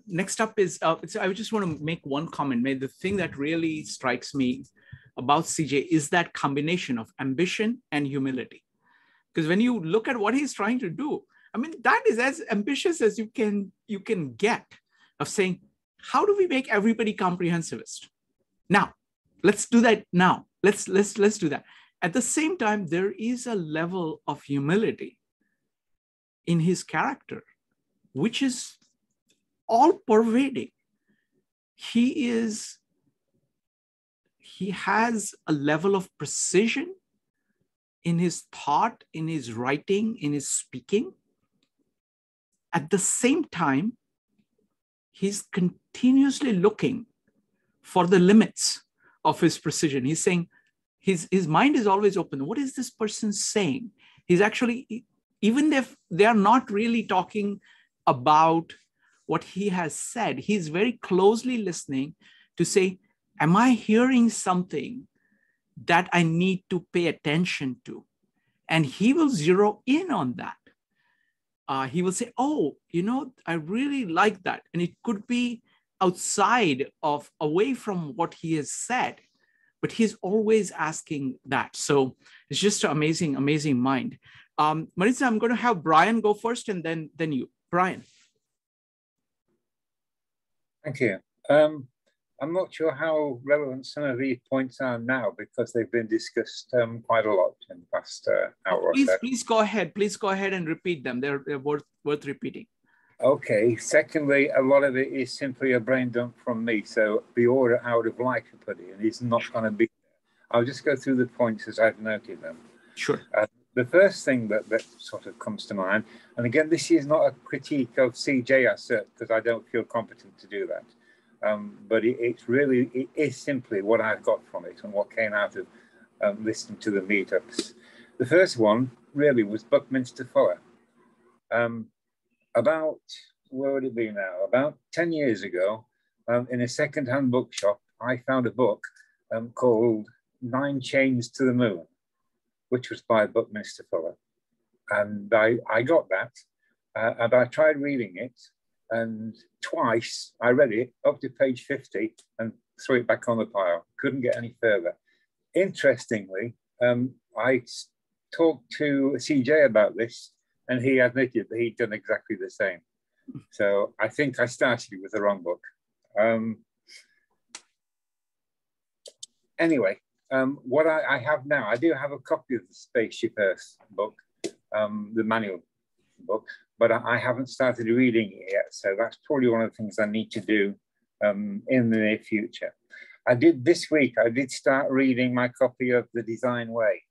Next up is, I just want to make one comment. The thing that really strikes me about CJ is that combination of ambition and humility. Because when you look at what he's trying to do, that is as ambitious as you can get, of saying, how do we make everybody comprehensivist? Now, let's do that now. Let's do that. At the same time, there is a level of humility in his character, which is all pervading. He has a level of precision in his thought, in his writing, in his speaking. At the same time, he's continuously looking for the limits of his precision. He's saying his mind is always open. What is this person saying? He's actually, even if they are not really talking about what he has said, he's very closely listening to say, am I hearing something that I need to pay attention to? And he will zero in on that. He will say, oh, I really like that. And it could be outside of, away from what he has said, but he's always asking that. So it's just an amazing, amazing mind. Marisa, I'm going to have Brian go first and then you. Brian. Thank you. I'm not sure how relevant some of these points are now because they've been discussed quite a lot in the past hour or so. Please go ahead. Please go ahead and repeat them. They're worth repeating. Okay. Secondly, a lot of it is simply a brain dump from me. So the order I would have liked to put it in is not going to be. I'll just go through the points as I've noted them. Sure. The first thing that sort of comes to mind, and again, this is not a critique of CJ as such, because I don't feel competent to do that. But it is simply what I've got from it and what came out of listening to the meetups. The first one really was Buckminster Fuller. About, where would it be now? About 10 years ago, in a secondhand bookshop, I found a book called 9 Chains to the Moon, which was by Buckminster Fuller. And I got that, and I tried reading it, and twice I read it up to page 50 and threw it back on the pile. Couldn't get any further. Interestingly, I talked to CJ about this, and he admitted that he'd done exactly the same. So I think I started with the wrong book. Anyway, what I have now, I do have a copy of the Spaceship Earth book, the manual book, but I haven't started reading it yet. So that's probably one of the things I need to do in the near future. This week, I did start reading my copy of The Design Way.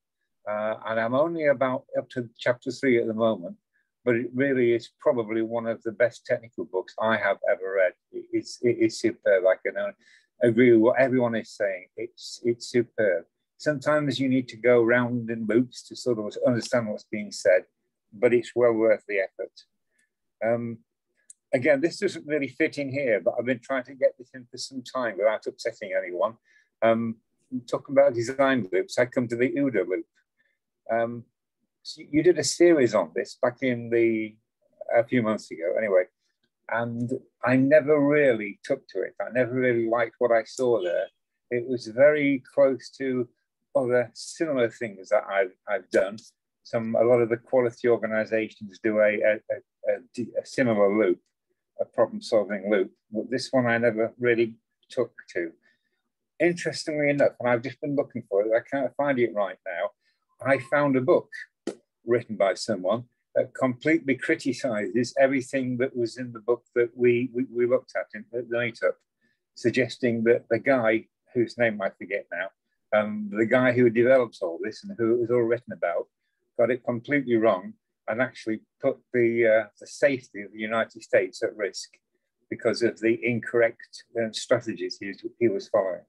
And I'm only about up to chapter 3 at the moment, but it really is probably one of the best technical books I have ever read. It is superb. I can agree with what everyone is saying. It's superb. Sometimes you need to go round in loops to sort of understand what's being said, but it's well worth the effort. Again, this doesn't really fit in here, but I've been trying to get this in for some time without upsetting anyone. Talking about design loops, I come to the OODA loop. So you did a series on this back in a few months ago, anyway, and I never really took to it. I never really liked what I saw there. It was very close to other similar things that I've done. A lot of the quality organizations do a similar loop, a problem-solving loop. But this one I never really took to. Interestingly enough, and I've just been looking for it, I can't find it right now. I found a book written by someone that completely criticizes everything that was in the book that we looked at in the meetup, suggesting that the guy whose name I forget now, the guy who develops all this and who it was all written about, got it completely wrong and actually put the safety of the United States at risk because of the incorrect strategies he was following.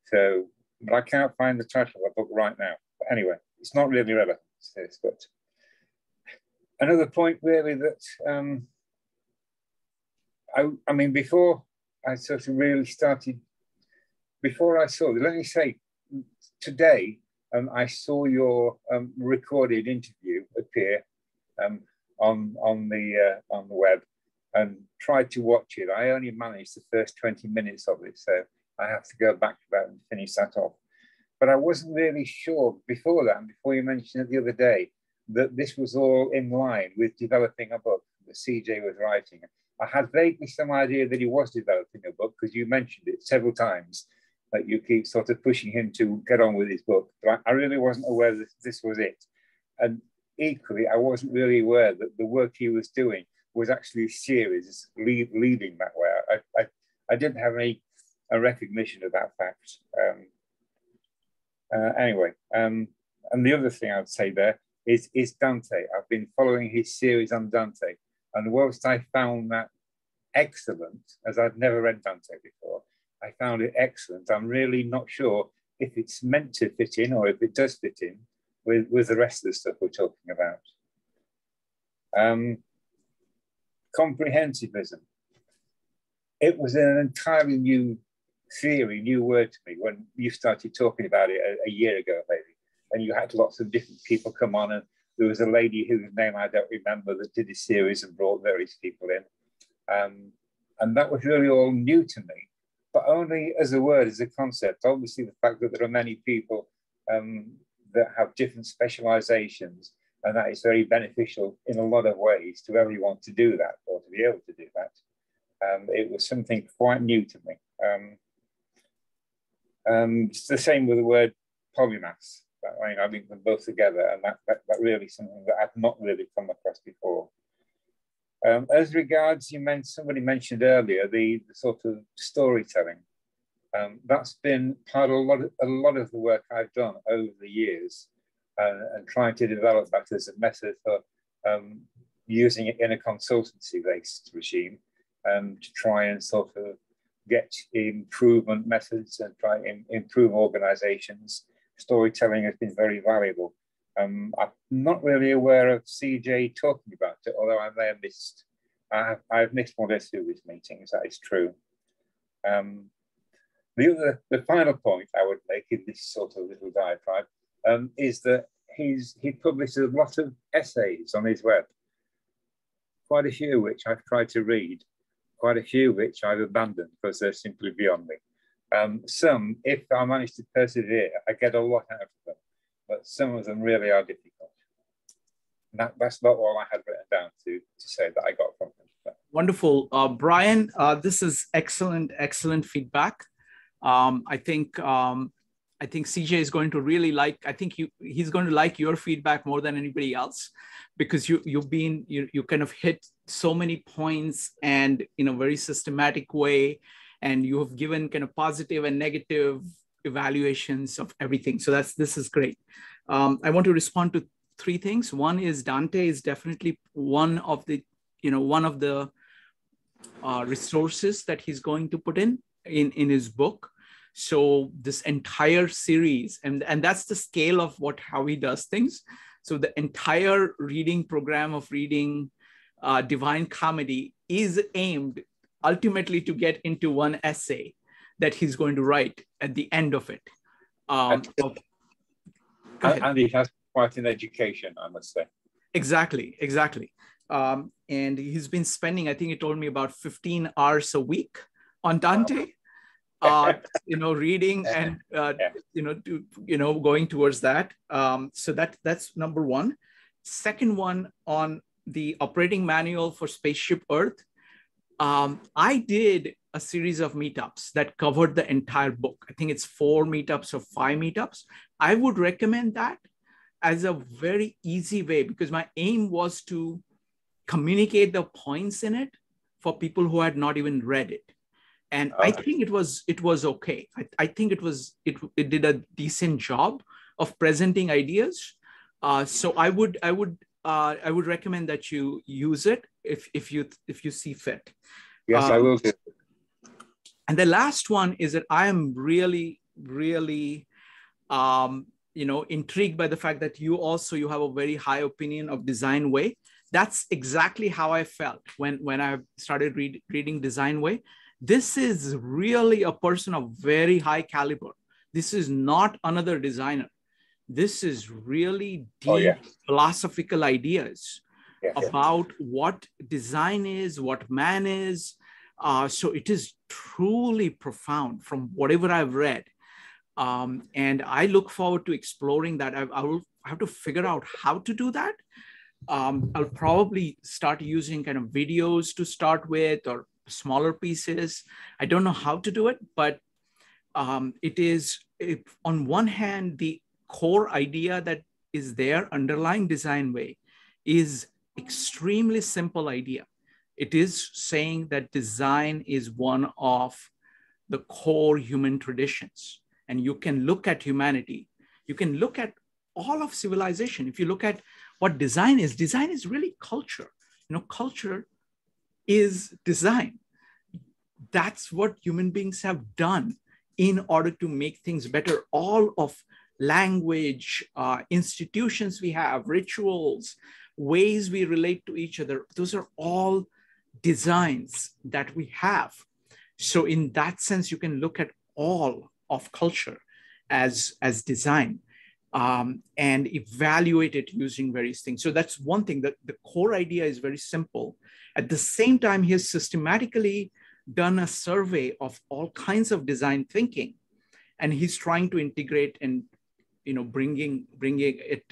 So, but I can't find the title of the book right now. But anyway, it's not really relevant to this, but another point really that, I mean, before I sort of really started, before I saw it, let me say, today, I saw your recorded interview appear on the web and tried to watch it. I only managed the first 20 minutes of it, so I have to go back to that and finish that off. But I wasn't really sure before that, before you mentioned it the other day, that this was all in line with developing a book that CJ was writing. I had vaguely some idea that he was developing a book because you mentioned it several times, that you keep sort of pushing him to get on with his book. But I really wasn't aware that this was it. And equally, I wasn't really aware that the work he was doing was actually a series leading that way. I didn't have a recognition of that fact. Anyway, and the other thing I would say there is Dante. I've been following his series on Dante, and whilst I found that excellent, as I'd never read Dante before, I found it excellent. I'm really not sure if it's meant to fit in or if it does fit in with the rest of the stuff we're talking about. Comprehensivism. It was an entirely new theory, new word to me when you started talking about it a year ago, maybe. And you had lots of different people come on, and there was a lady whose name I don't remember that did a series and brought various people in. And that was really all new to me, but only as a word, as a concept. Obviously, the fact that there are many people that have different specializations, and that is very beneficial in a lot of ways to everyone to do that or to be able to do that. It was something quite new to me. It's the same with the word polymaths. I link them both together, and that really is something that I've not really come across before. As regards, somebody mentioned earlier the sort of storytelling. That's been part of a lot of the work I've done over the years, and trying to develop that as a method for using it in a consultancy-based regime, to try and sort of get improvement methods and try and improve organizations. Storytelling has been very valuable. I'm not really aware of CJ talking about it, although I may have missed, I've missed one or two of his meetings, that is true. The final point I would make in this sort of little diatribe is that he published a lot of essays on his web, quite a few which I've tried to read, quite a few which I've abandoned because they're simply beyond me. Some, if I manage to persevere, I get a lot out of them, but some of them really are difficult. That's not all I had written down to say that I got from them. Wonderful. Brian, this is excellent feedback. I think CJ is going to really like, he's going to like your feedback more than anybody else, because you kind of hit so many points and in a very systematic way, and you have given kind of positive and negative evaluations of everything. So this is great. I want to respond to three things. One is Dante is definitely one of the resources that he's going to put in his book. So this entire series, and that's the scale of how he does things. So the entire reading program of reading Divine Comedy is aimed ultimately to get into one essay that he's going to write at the end of it. And he has quite an education, I must say. Exactly. And he's been spending, I think he told me, about 15 hours a week on Dante. Reading and going towards that. So that's number one. Second one, on the operating manual for Spaceship Earth, I did a series of meetups that covered the entire book. I think it's 4 meetups or 5 meetups. I would recommend that as a very easy way, because my aim was to communicate the points in it for people who had not even read it. And I think it was okay. I think it did a decent job of presenting ideas. So I would recommend that you use it if you see fit. Yes, I will do. And the last one is that I am really intrigued by the fact that you have a very high opinion of Design Way. That's exactly how I felt when I started reading Design Way. This is really a person of very high caliber. This is not another designer. This is really deep philosophical ideas about what design is, what man is. So it is truly profound from whatever I've read. And I look forward to exploring that. I will have to figure out how to do that. I'll probably start using kind of videos to start with, or smaller pieces. I don't know how to do it, but it is, on one hand, the core idea that is there underlying Design Way is extremely simple idea. It is saying that design is one of the core human traditions. And you can look at humanity. You can look at all of civilization. If you look at what design is really culture. Culture is design. that's what human beings have done in order to make things better. All of language, institutions we have, rituals, ways we relate to each other, those are all designs that we have. So in that sense, you can look at all of culture as design, and evaluate it using various things. So that's one thing. That the core idea is very simple. At the same time, he has systematically done a survey of all kinds of design thinking, and he's trying to integrate and bringing it,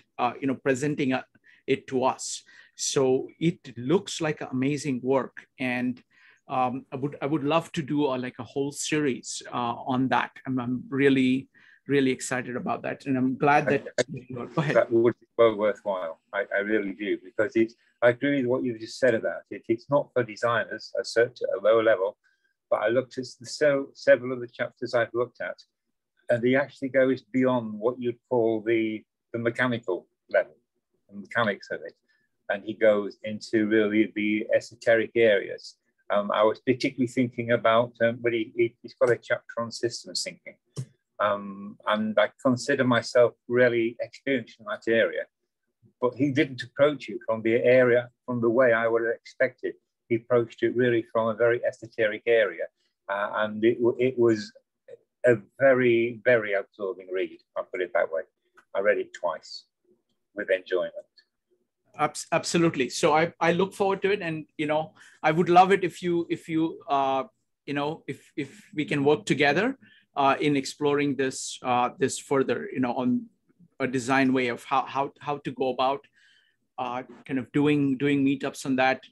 presenting it to us. So it looks like amazing work, and I would love to do a whole series on that. I'm really excited about that, and I'm glad that. Go ahead. That would be well worthwhile. I really do, because I agree with what you just said about it. It's not for designers as such at a lower level, but I looked at several of the chapters I've looked at, and he actually goes beyond what you'd call the mechanical level, the mechanics of it, and he goes into really the esoteric areas. I was particularly thinking about, but he's got a chapter on systems thinking. And I consider myself really experienced in that area, but he didn't approach it from the way I would have expected. He approached it really from a very esoteric area, and it was a very, very absorbing read. I'll put it that way. I read it twice with enjoyment. Absolutely. So I look forward to it, and I would love it if we can work together in exploring this further, on a design way of how to go about kind of doing meetups on that,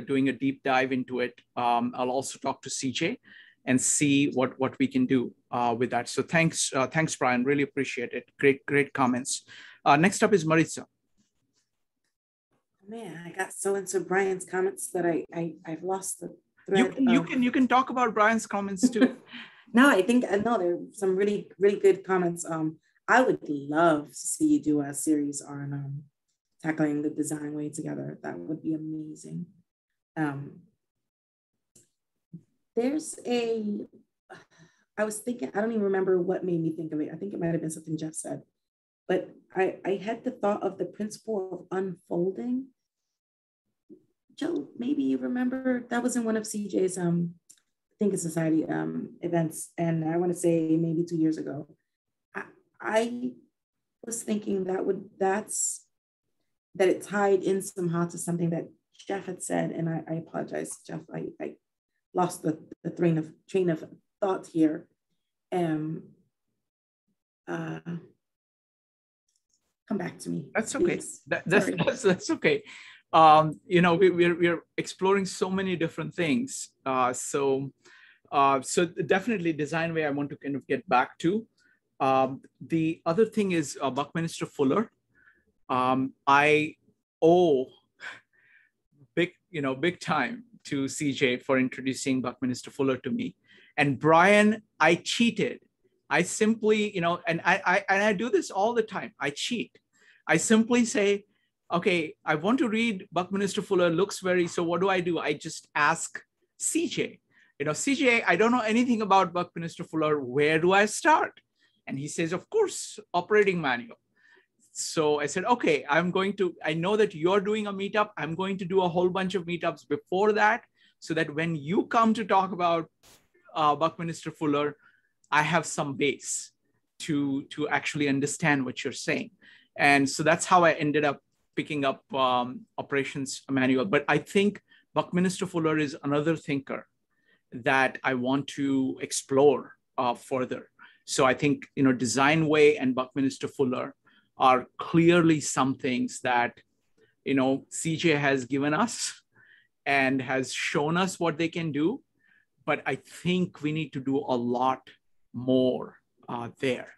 doing a deep dive into it. I'll also talk to CJ and see what we can do with that. So thanks, Brian. Really appreciate it. Great comments. Next up is Maritza. Man, I got so into Brian's comments that I've lost the thread. You can talk about Brian's comments too. No, I think there are some really, really good comments. I would love to see you do a series on tackling the design way together. That would be amazing. I was thinking, I don't even remember what made me think of it. I think it might have been something Jeff said, but I had the thought of the principle of unfolding. Joe, maybe you remember that was in one of CJ's Think in Society events, and I want to say maybe 2 years ago. I was thinking that it tied in somehow to something that Jeff had said, and I apologize, Jeff. I lost the train of thought here. Come back to me. That's okay. That's okay. We're exploring so many different things. So definitely design way I want to kind of get back to. The other thing is Buckminster Fuller. I owe big time to CJ for introducing Buckminster Fuller to me. And Brian, I cheated. I simply, and I do this all the time. I cheat. I simply say, okay, I want to read Buckminster Fuller, so what do? I just ask CJ, CJ, I don't know anything about Buckminster Fuller. Where do I start? And he says, of course, operating manual. So I said, okay, I know that you're doing a meetup. I'm going to do a whole bunch of meetups before that, so that when you come to talk about Buckminster Fuller, I have some base to actually understand what you're saying. And so that's how I ended up picking up operations manual. But I think Buckminster Fuller is another thinker that I want to explore further. So I think, Design Way and Buckminster Fuller are clearly some things that, CJ has given us and has shown us what they can do. But I think we need to do a lot more there.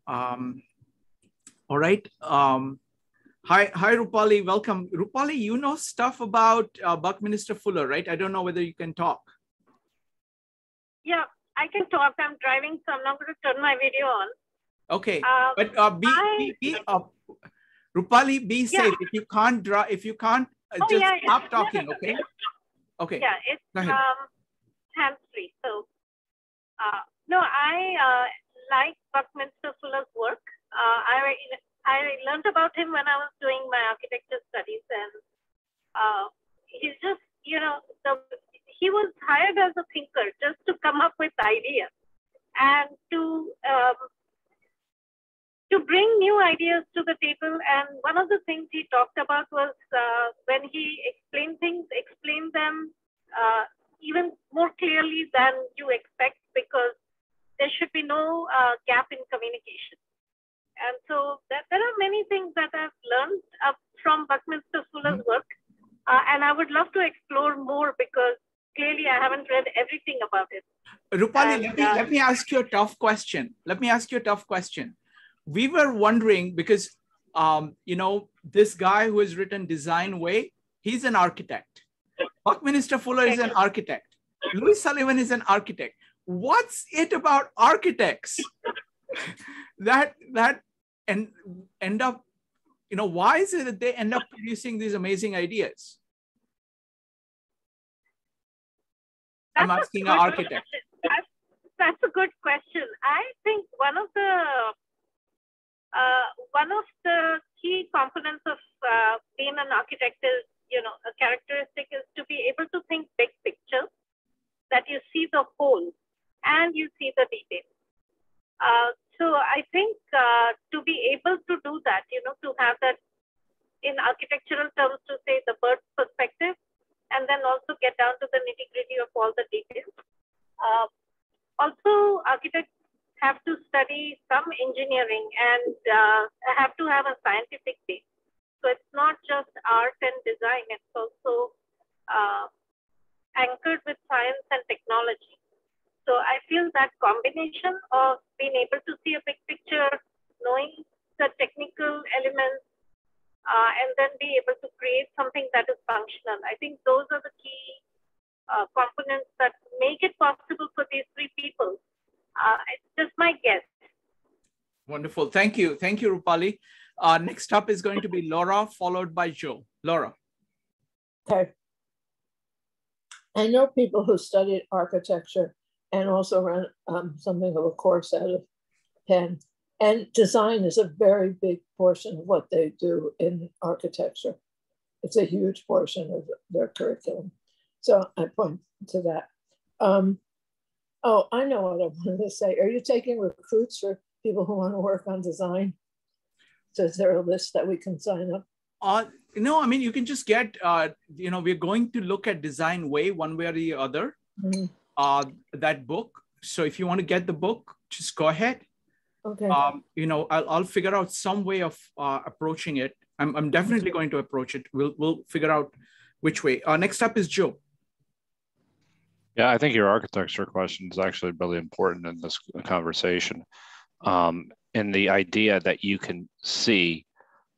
All right. Hi, Rupali, welcome. Rupali, you know stuff about Buckminster Fuller, right? I don't know whether you can talk. Yeah, I can talk. I'm driving, so I'm not going to turn my video on. Okay, but Rupali, be safe. If you can't stop talking, okay? Okay. Yeah, it's hands-free. So, no, I like Buckminster Fuller's work. I learned about him when I was doing my architecture studies, and he's just, he was hired as a thinker just to come up with ideas and to bring new ideas to the table. And one of the things he talked about was when he explained things, explain them even more clearly than you expect, because there should be no gap in communication. And so there are many things that I've learned from Buckminster Fuller's work. And I would love to explore more, because clearly I haven't read everything about it. Rupali, let me ask you a tough question. We were wondering, because, this guy who has written Design Way, he's an architect. Buckminster Fuller is an architect. Louis Sullivan is an architect. What's it about architects that end up, why is it that they end up producing these amazing ideas? I'm asking an architect. That's a good question. I think one of the key components of being an architect is, a characteristic is to be able to think big picture, that you see the whole and you see the details. So I think to be able to do that, to have that in architectural terms, to say the bird's perspective, and then also get down to the nitty-gritty of all the details. Also, architects have to study some engineering and have to have a scientific base. So it's not just art and design, it's also anchored with science and technology. So I feel that combination of being able to see a big picture, knowing the technical elements, and then be able to create something that is functional. I think those are the key components that make it possible for these three people. It's just my guess. Wonderful. Thank you. Thank you, Rupali. Next up is going to be Laura, followed by Joe. Laura. Okay. I know people who studied architecture and also ran something of a course out of Penn. And design is a very big portion of what they do in architecture. It's a huge portion of their curriculum. So I point to that. Oh, I know what I wanted to say. Are you taking recruits for people who want to work on design? So is there a list that we can sign up? No, I mean, you can just get, we're going to look at Design Way one way or the other, that book. So if you want to get the book, just go ahead. Okay. I'll figure out some way of approaching it. I'm definitely going to approach it. We'll figure out which way. Next up is Joe. Yeah, I think your architecture question is actually really important in this conversation. And the idea that you can see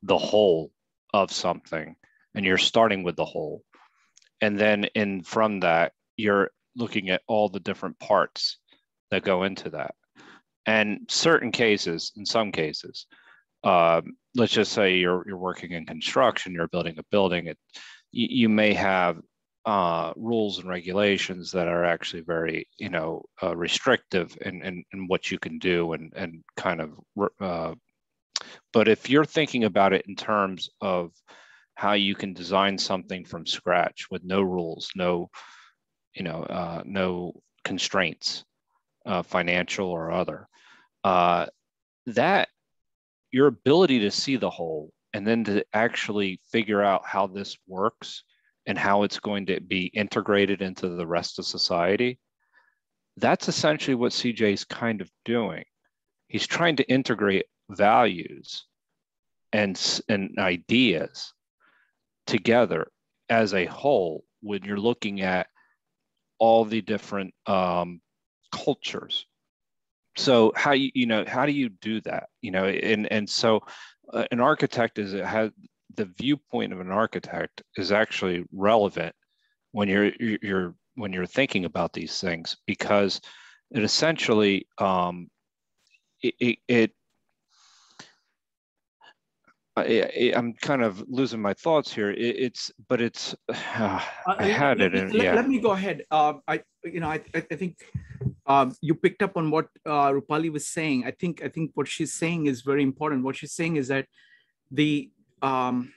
the whole of something, and you're starting with the whole. And then from that, you're looking at all the different parts that go into that. And in some cases, let's just say you're working in construction, you're building a building, you may have rules and regulations that are actually very, restrictive in what you can do and kind of, but if you're thinking about it in terms of how you can design something from scratch with no rules, no constraints, financial or other, that your ability to see the whole and then to actually figure out how this works and how it's going to be integrated into the rest of society, that's essentially what CJ's kind of doing. He's trying to integrate values and ideas together as a whole when you're looking at all the different cultures. So how do you do that? And so an architect has the viewpoint of an architect is actually relevant when you're thinking about these things, because it essentially I'm kind of losing my thoughts here. I had it in, yeah. Let me go ahead. I think you picked up on what Rupali was saying. I think what she's saying is very important. What she's saying is that the an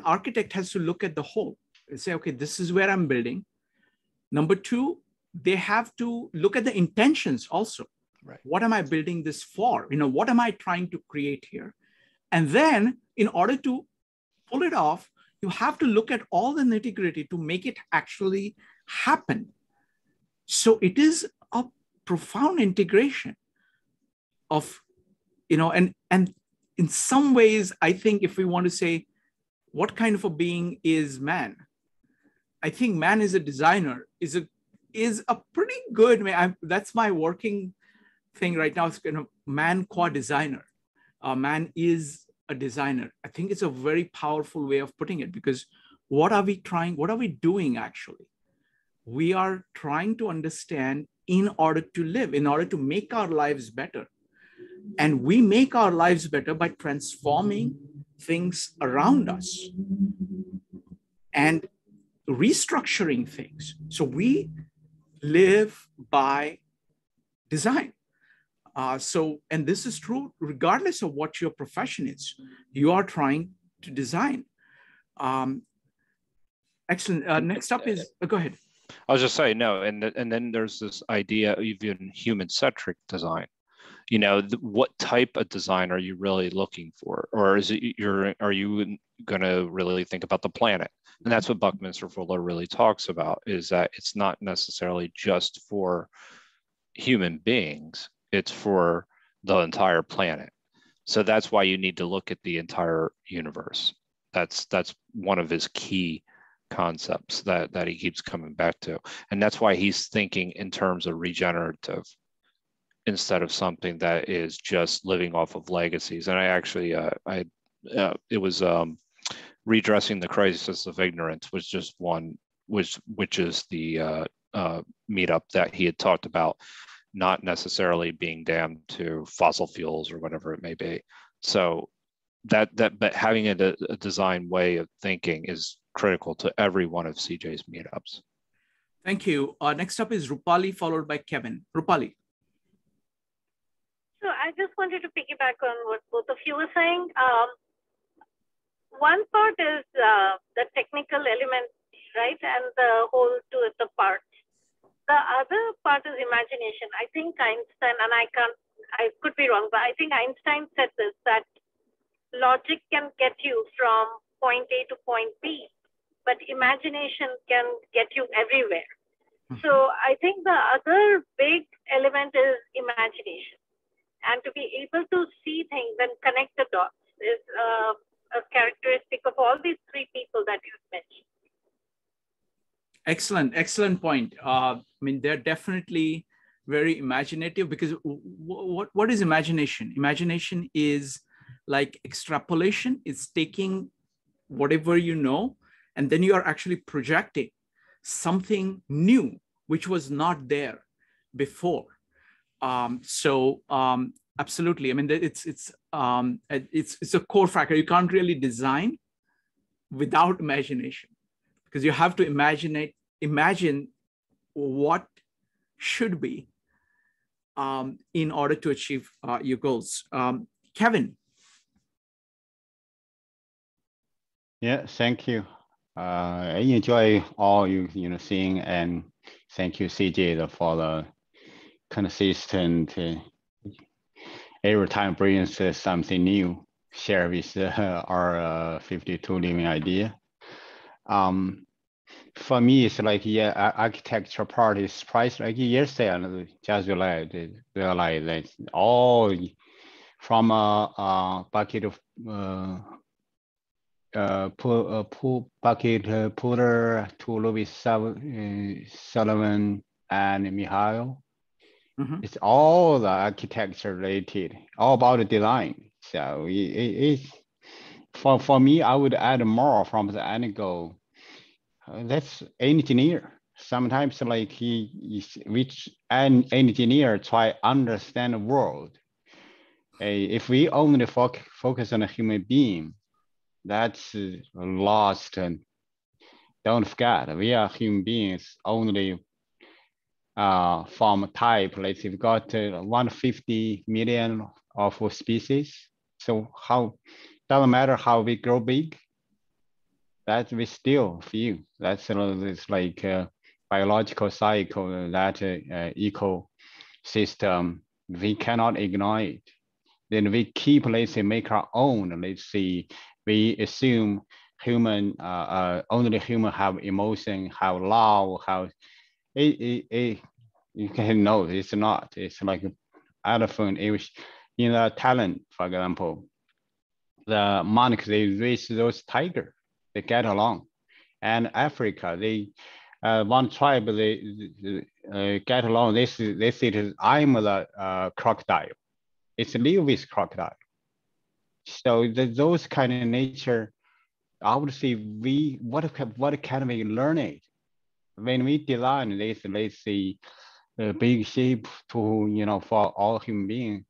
architect has to look at the whole and say, okay, this is where I'm building. Number two, they have to look at the intentions also. Right. What am I building this for? What am I trying to create here? And then in order to pull it off, you have to look at all the nitty-gritty to make it actually happen. So it is a profound integration of, and in some ways, I think if we want to say, what kind of a being is man? I think man is a designer, is a pretty good, that's my working thing right now. It's kind of man qua designer. Man is a designer. I think it's a very powerful way of putting it, because what are we doing actually? We are trying to understand in order to live, in order to make our lives better. And we make our lives better by transforming things around us and restructuring things. So we live by design. And this is true regardless of what your profession is. You are trying to design. Excellent. Next up is, go ahead. I was just saying, no, and then there's this idea of even human-centric design. What type of design are you really looking for? Or are you going to really think about the planet? And that's what Buckminster Fuller really talks about, is that it's not necessarily just for human beings, it's for the entire planet. So that's why you need to look at the entire universe. That's one of his key concepts that he keeps coming back to. And that's why he's thinking in terms of regenerative instead of something that is just living off of legacies. And I actually, it was redressing the crisis of ignorance was just one, which is the meetup that he had talked about, not necessarily being damned to fossil fuels or whatever it may be. So but having a design way of thinking is critical to every one of CJ's meetups. Thank you. Next up is Rupali, followed by Kevin. Rupali. So I just wanted to piggyback on what both of you were saying. One part is the technical element, right? And the whole to the parts. The other part is imagination. I think Einstein, and I could be wrong, but I think Einstein said this, that logic can get you from point A to point B, but imagination can get you everywhere. So I think the other big element is imagination. And to be able to see things and connect the dots is a characteristic of all these three people that you've mentioned. Excellent point. They're definitely very imaginative, because what is imagination? Imagination is like extrapolation. It's taking whatever you know, and then you are actually projecting something new, which was not there before. Absolutely. It's a core factor. You can't really design without imagination, because you have to imagine what should be in order to achieve your goals. Kevin. Yeah, thank you. I enjoy all you seeing, and thank you, CJ, for the consistent. Every time brings something new, share with our 52 living idea. For me, it's like, architecture part is surprised. Like yesterday, I just realized that all from a bucket of bucket puller to Louis Sullivan and Mihail. It's all the architecture related, all about the design. So it's for me, I would add more from the angle. That's engineer. Sometimes which an engineer try understand the world. If we only focus on a human being, that's lost. And don't forget, we are human beings only from type. Let's say we've got 150 million of species. So how, doesn't matter how we grow big, that we still feel. That's it's like a biological cycle, that ecosystem, we cannot ignore it. Then we keep, let's say, make our own. Let's see, we assume human, only human have emotion, have love, have, you can know it's not. It's like an elephant. It was in the talent, for example, the monarchs, they raise those tigers, they get along. And Africa, they one tribe, they get along. They say it is, I'm the crocodile. It's live with crocodile. So those kind of nature, I would say what can we learn it? When we design this, let's say, big shape to, you know, for all human beings,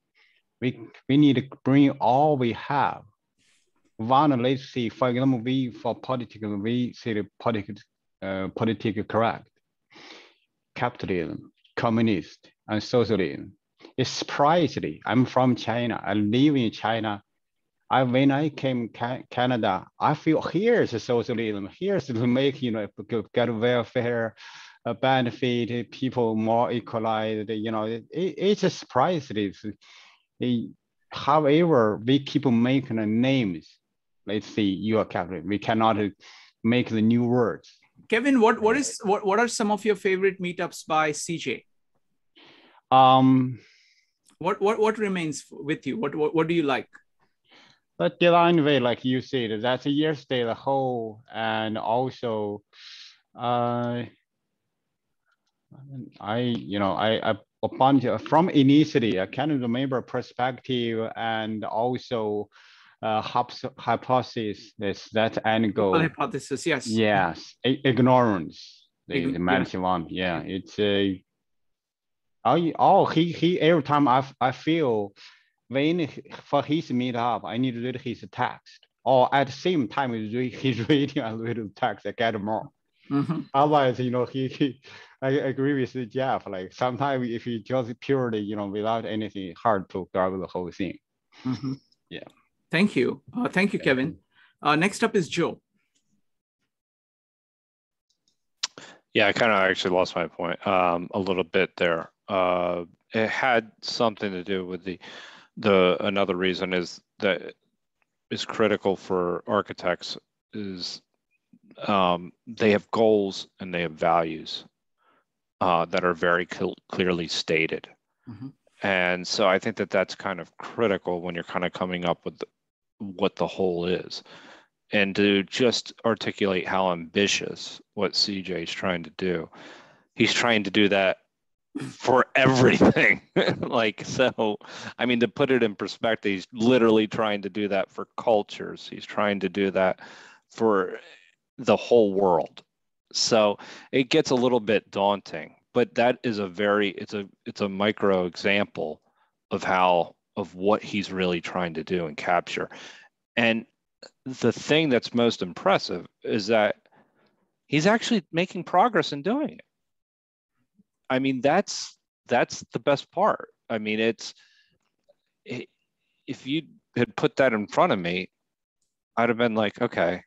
we need to bring all we have. One, let's see, for example, for political, we say the political correct, capitalism, communist, and socialism. Especially, I'm from China. I live in China. When I came Canada, I feel here's socialism. Here's to make, you know, get welfare, benefit, people more equalized. You know, it's a surprise. However, we keep making the names. Let's see, you are capitalist. We cannot make the new words. Kevin, what are some of your favorite meetups by CJ? What remains with you? What do you like? The design way, like you said, that's a yesterday the whole, and also I a bunch of, from initially, I can't remember perspective, and also hypothesis, that angle. Hypothesis, yes. Yes, ignorance. They mentioned one. Yeah, it's a. He every time I feel when for his meetup, I need to read his text, or at the same time he's reading a little text, I get more. Mm-hmm. Otherwise, you know, I agree with Jeff. Like sometimes if you just purely, you know, without anything, hard to grab the whole thing. Mm-hmm. Yeah. Thank you. Thank you, Kevin. Next up is Joe. Yeah, I kind of actually lost my point a little bit there. It had something to do with another reason is that is critical for architects is they have goals and they have values that are very clearly stated. Mm-hmm. And so I think that that's kind of critical when you're kind of coming up with what the whole is. And to just articulate how ambitious what CJ is trying to do. He's trying to do that for everything. Like, so, I mean, to put it in perspective, he's literally trying to do that for cultures. He's trying to do that for the whole world. So it gets a little bit daunting, but that is it's a micro example of what he's really trying to do and capture. And the thing that's most impressive is that he's actually making progress in doing it. I mean, that's the best part. I mean, if you had put that in front of me, I'd have been like, okay,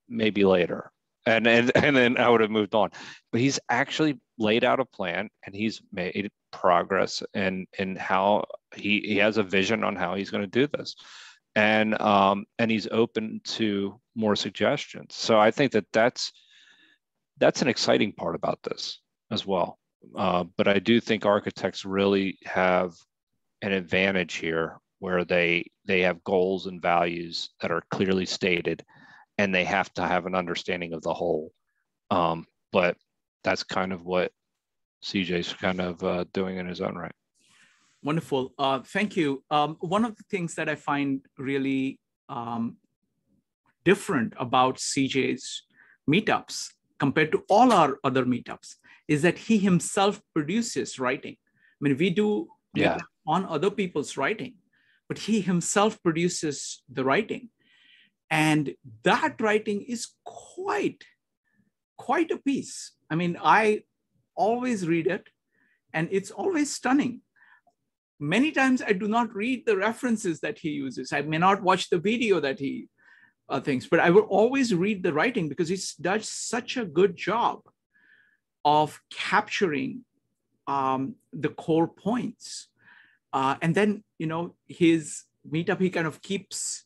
maybe later. And then I would have moved on. But he's actually laid out a plan and he's made progress in how he has a vision on how he's going to do this. And he's open to more suggestions. So I think that's an exciting part about this as well. But I do think architects really have an advantage here where they have goals and values that are clearly stated and they have to have an understanding of the whole. But that's kind of what CJ's kind of doing in his own right. Wonderful. Thank you. One of the things that I find really different about CJ's meetups compared to all our other meetups is that he himself produces writing. I mean, we do on other people's writing, but he himself produces the writing. And that writing is quite a piece. I mean, I always read it, and it's always stunning. Many times I do not read the references that he uses. I may not watch the video that he thinks, but I will always read the writing because he does such a good job of capturing the core points. And then, you know, his meetup, he kind of keeps,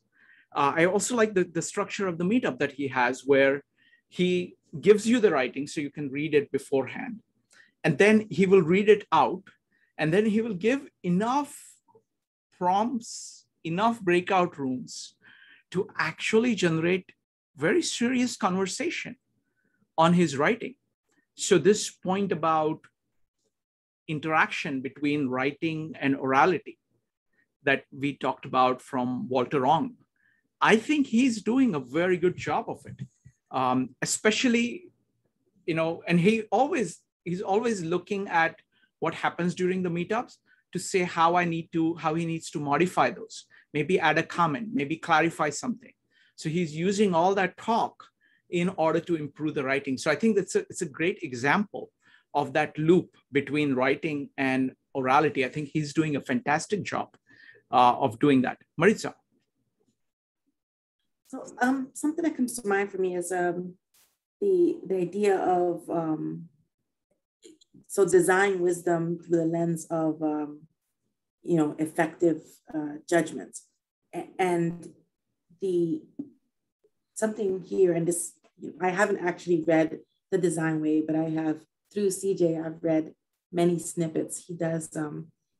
I also like the structure of the meetup that he has, where he gives you the writing so you can read it beforehand. And then he will read it out, and then he will give enough prompts, enough breakout rooms to actually generate very serious conversation on his writing. So this point about interaction between writing and orality that we talked about from Walter Ong, I think he's doing a very good job of it. Especially, you know, and he's always looking at what happens during the meetups to say how he needs to modify those, maybe add a comment, maybe clarify something. So he's using all that talk in order to improve the writing. So I think it's a great example of that loop between writing and orality. I think he's doing a fantastic job of doing that. Maritza. So something that comes to mind for me is the idea of so design wisdom through the lens of you know, effective judgment. And something here, and this, I haven't actually read The Design Way, but I have, through CJ, I've read many snippets. He does,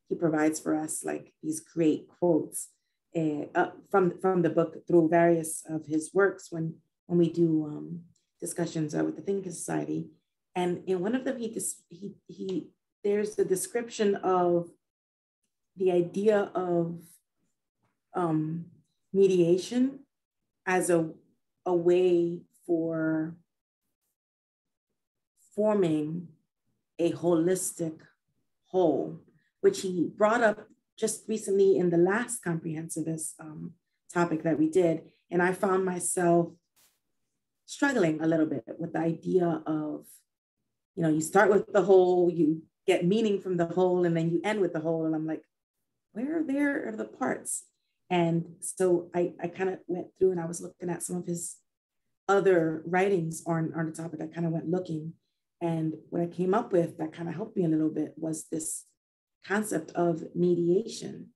he provides for us like these great quotes from the book through various of his works when we do discussions with the Thinking Society. And in one of them, there's the description of the idea of mediation as a way for forming a holistic whole, which he brought up just recently in the last comprehensivist topic that we did. And I found myself struggling a little bit with the idea of, you know, you start with the whole, you get meaning from the whole, and then you end with the whole. And I'm like, where are the parts? And so I kind of went through and I was looking at some of his other writings on the topic. I kind of went looking, and what I came up with that kind of helped me a little bit was this concept of mediation.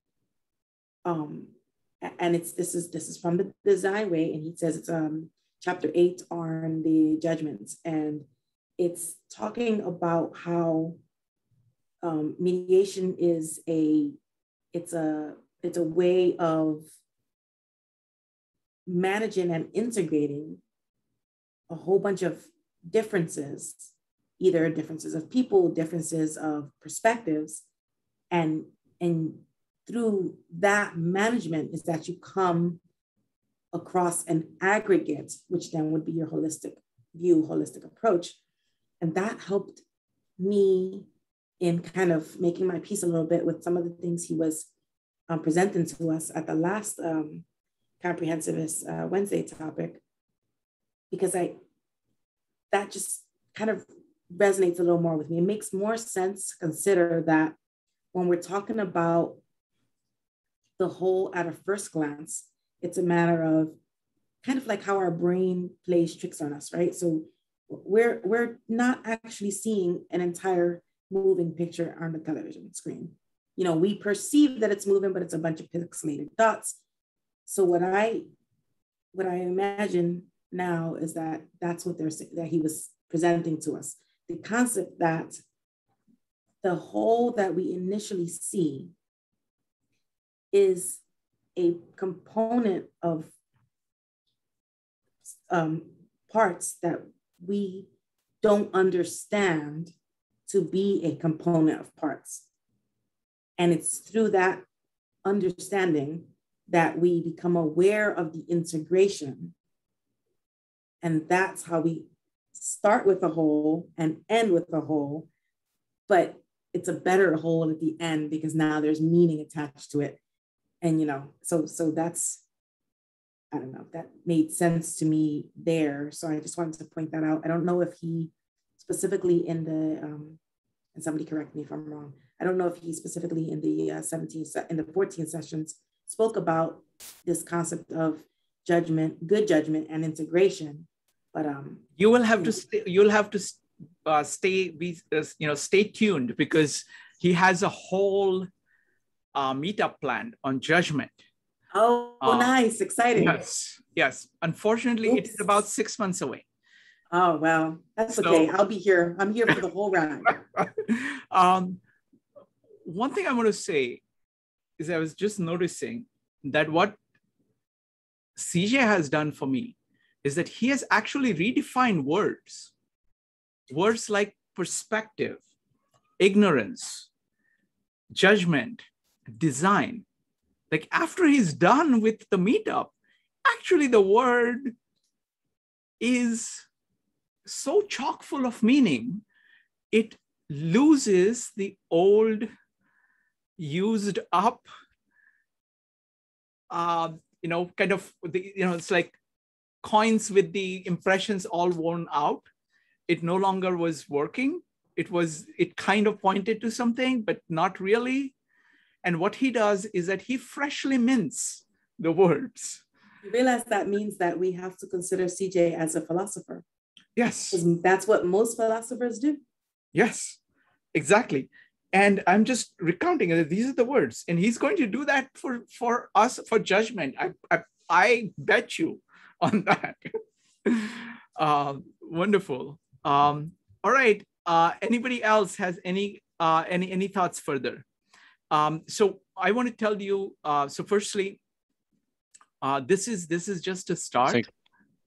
And this is from The Design Way, and he says it's chapter 8 on the judgments, and it's talking about how mediation is it's a way of managing and integrating a whole bunch of differences, either differences of people, differences of perspectives, and through that management is that you come across an aggregate, which then would be your holistic view, holistic approach. And that helped me in kind of making my peace a little bit with some of the things he was presenting to us at the last Comprehensivist Wednesday topic, because that just kind of resonates a little more with me. It makes more sense to consider that when we're talking about the whole at a first glance, it's a matter of kind of like how our brain plays tricks on us, right? So we're not actually seeing an entire moving picture on the television screen. You know, we perceive that it's moving, but it's a bunch of pixelated dots. So what I imagine now is that that's what that he was presenting to us. The concept that the whole that we initially see is a component of parts that we don't understand to be a component of parts. And it's through that understanding that we become aware of the integration. And that's how we start with the whole and end with the whole. But it's a better whole at the end because now there's meaning attached to it. And, you know, so that's, I don't know, that made sense to me there. So I just wanted to point that out. I don't know if he specifically in the, and somebody correct me if I'm wrong, I don't know if he specifically in the 14 sessions spoke about this concept of judgment, good judgment and integration, but you will have to stay tuned because he has a whole meetup planned on judgment. Oh, nice, exciting. Yes. Unfortunately, Oops. It is about 6 months away. Oh, well, that's okay. I'll be here. I'm here for the whole ride. One thing I want to say is I was just noticing that what CJ has done for me is that he has actually redefined words. Words like perspective, ignorance, judgment, design. Like after he's done with the meetup, actually the word is so chock full of meaning, it loses the old, used up, kind of, it's like coins with the impressions all worn out. It no longer was working. It kind of pointed to something, but not really. And what he does is that he freshly mints the words. You realize that means that we have to consider CJ as a philosopher. Yes. Because that's what most philosophers do. Yes, exactly. And I'm just recounting that these are the words. And he's going to do that for us, for judgment. I bet you on that. Wonderful. All right. Anybody else has any thoughts further? So I want to tell you, so firstly, this is just a start.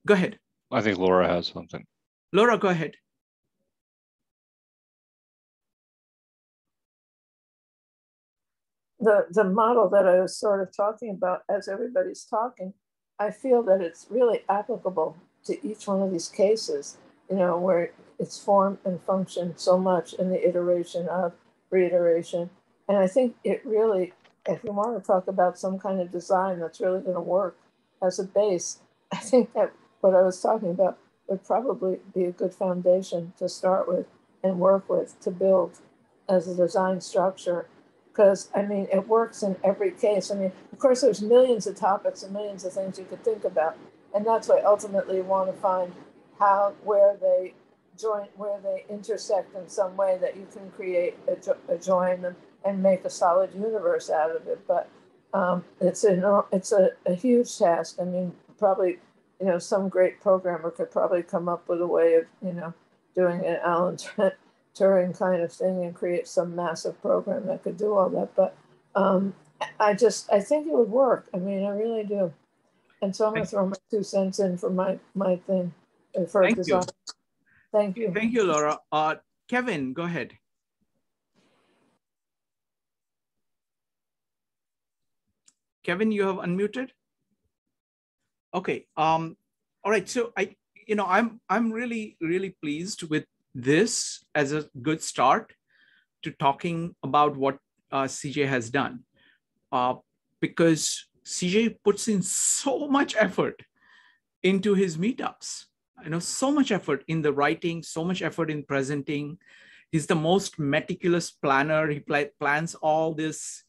Go ahead. I think Laura has something. Laura, go ahead. The model that I was sort of talking about as everybody's talking, I feel that it's really applicable to each one of these cases, where it's form and function so much in the iteration of reiteration. And I think it really, if you want to talk about some kind of design that's really going to work as a base, I think that what I was talking about would probably be a good foundation to start with and work with to build as a design structure. Because, it works in every case. Of course, there's millions of topics and millions of things you could think about. And that's why ultimately you want to find where they join, where they intersect in some way that you can create a join them and make a solid universe out of it. But it's a huge task. Probably, some great programmer could probably come up with a way of, doing an Alan Turing kind of thing and create some massive program that could do all that. But I think it would work. I really do. And so I'm going to throw my 2 cents in for my thing for design. Thank you. Thank you, Laura. Kevin, go ahead. Kevin, you have unmuted. Okay. All right. So I'm really, really pleased with this as a good start to talking about what CJ has done, because CJ puts in so much effort into his meetups. So much effort in the writing, so much effort in presenting. He's the most meticulous planner. He plans all this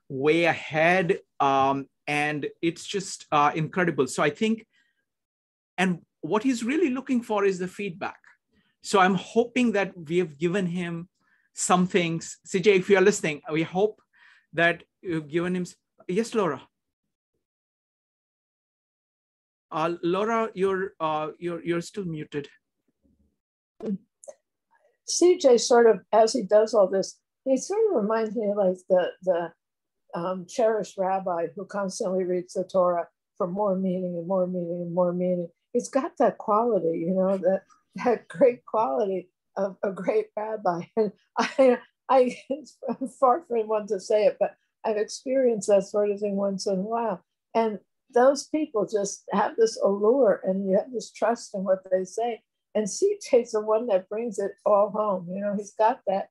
way ahead, and it's just incredible. So I think, and what he's really looking for is the feedback. So I'm hoping that we have given him some things. CJ, if you're listening, we hope that you've given him. Yes, Laura. Laura, you're still muted. CJ sort of, as he does all this, he sort of reminds me of like the cherished rabbi who constantly reads the Torah for more meaning and more meaning and more meaning. He's got that quality, that great quality of a great rabbi. And I'm far from one to say it, but I've experienced that sort of thing once in a while. And those people just have this allure and you have this trust in what they say. And CJ's the one that brings it all home. He's got that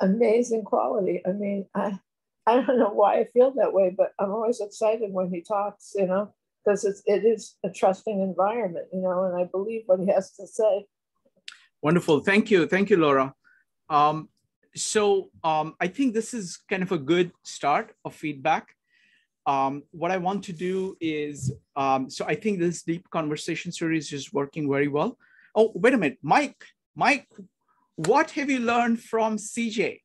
amazing quality. I mean, I don't know why I feel that way, but I'm always excited when he talks, you know, because it is a trusting environment, you know, and I believe what he has to say. Wonderful. Thank you, Laura. I think this is kind of a good start of feedback. What I want to do is, so I think this deep conversation series is working very well. Oh, wait a minute, Mike, what have you learned from CJ?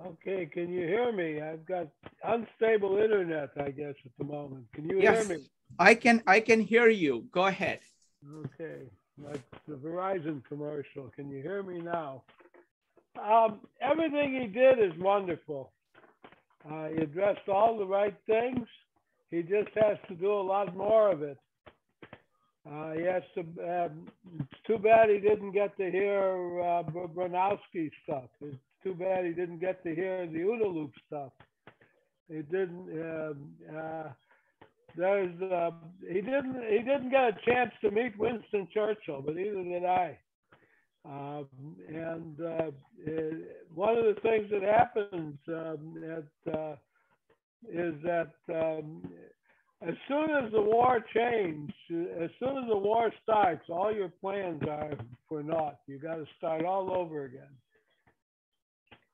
Okay, can you hear me? I've got unstable internet, I guess, at the moment. Can you hear me? I can hear you. Go ahead. Okay, like the Verizon commercial. Can you hear me now? Everything he did is wonderful. He addressed all the right things. He just has to do a lot more of it. He has to. It's too bad he didn't get to hear Bronowski stuff. It's too bad he didn't get to hear the OODA loop stuff. He didn't. He didn't get a chance to meet Winston Churchill, but neither did I. One of the things that happens is that as soon as the war starts, all your plans are for naught. You got to start all over again.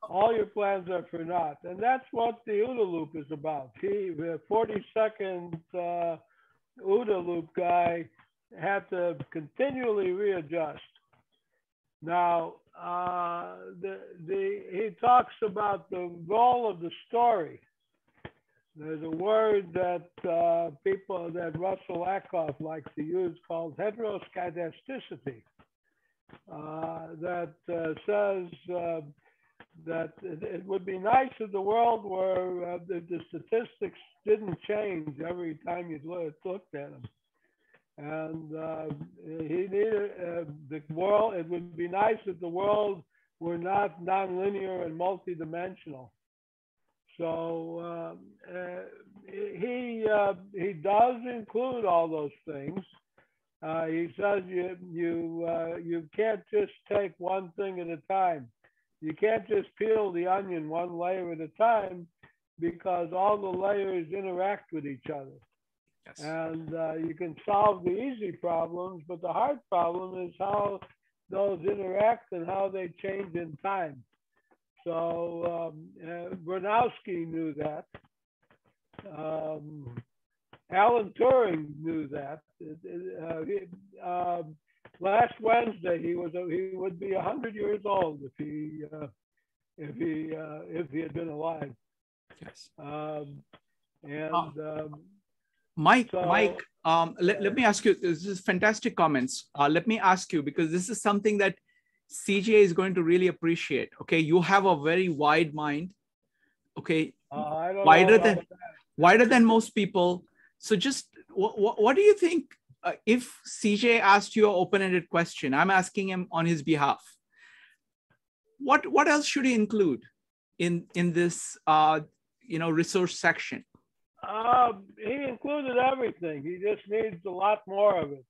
All your plans are for naught. And that's what the OODA loop is about. The 42nd OODA loop guy had to continually readjust. Now, he talks about the role of the story. There's a word that that Russell Ackoff likes to use called heteroscedasticity, that says that it would be nice if the world were the statistics didn't change every time you looked at them. And he needed the world. It would be nice if the world were not nonlinear and multidimensional. So he does include all those things. He says you can't just take one thing at a time. You can't just peel the onion one layer at a time because all the layers interact with each other. Yes. And you can solve the easy problems, but the hard problem is how those interact and how they change in time. So Bronowski knew that. Alan Turing knew that. Last Wednesday, he would be 100 years old if he had been alive. Yes. Mike, let me ask you, this is fantastic comments. Let me ask you, because this is something that CJ is going to really appreciate. Okay, you have a very wide mind. Okay, wider than most people. So just what do you think if CJ asked you an open-ended question? I'm asking him on his behalf. What else should he include in this resource section? He included everything. He just needs a lot more of it.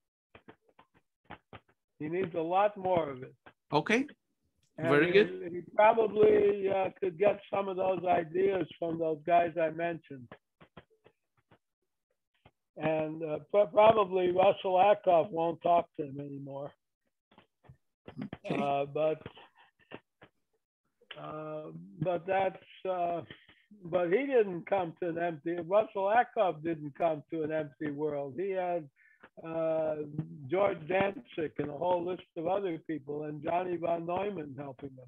He needs a lot more of it. Okay, and very good. He probably could get some of those ideas from those guys I mentioned. And probably Russell Ackoff won't talk to him anymore. Okay. But he didn't come to an empty. Russell Ackoff didn't come to an empty world. He had George Danzig and a whole list of other people, and Johnny von Neumann helping them.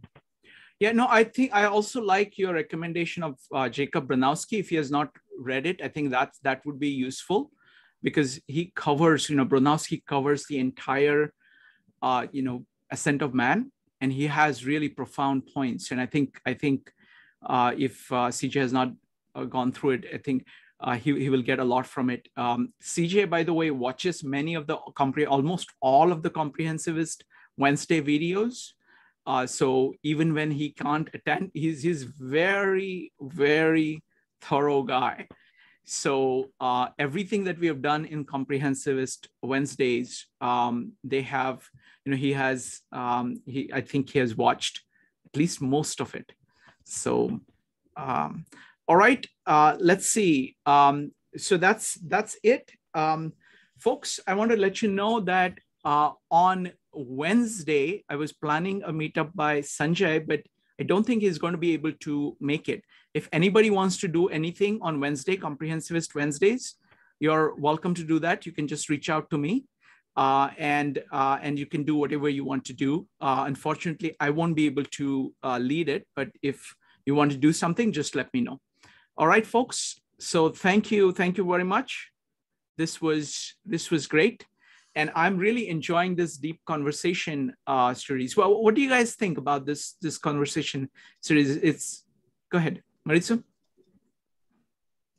Yeah, no, I think I also like your recommendation of Jacob Bronowski. If he has not read it, I think that would be useful, because he covers, Bronowski covers the entire, ascent of man, and he has really profound points. And I think if CJ has not gone through it, I think he will get a lot from it. CJ, by the way, watches many of the almost all of the Comprehensivist Wednesday videos. So even when he can't attend, he's very, very thorough guy. So everything that we have done in Comprehensivist Wednesdays, they have he has, I think he has watched at least most of it. So, all right, let's see. So that's it. Folks, I want to let you know that on Wednesday, I was planning a meetup by Sanjay, but I don't think he's going to be able to make it. If anybody wants to do anything on Wednesday, Comprehensivist Wednesdays, you're welcome to do that. You can just reach out to me and you can do whatever you want to do. Unfortunately, I won't be able to lead it, but if you want to do something, just let me know. All right, folks. So thank you very much. This was great. And I'm really enjoying this deep conversation series. Well, what do you guys think about this conversation series? Go ahead, Maritza.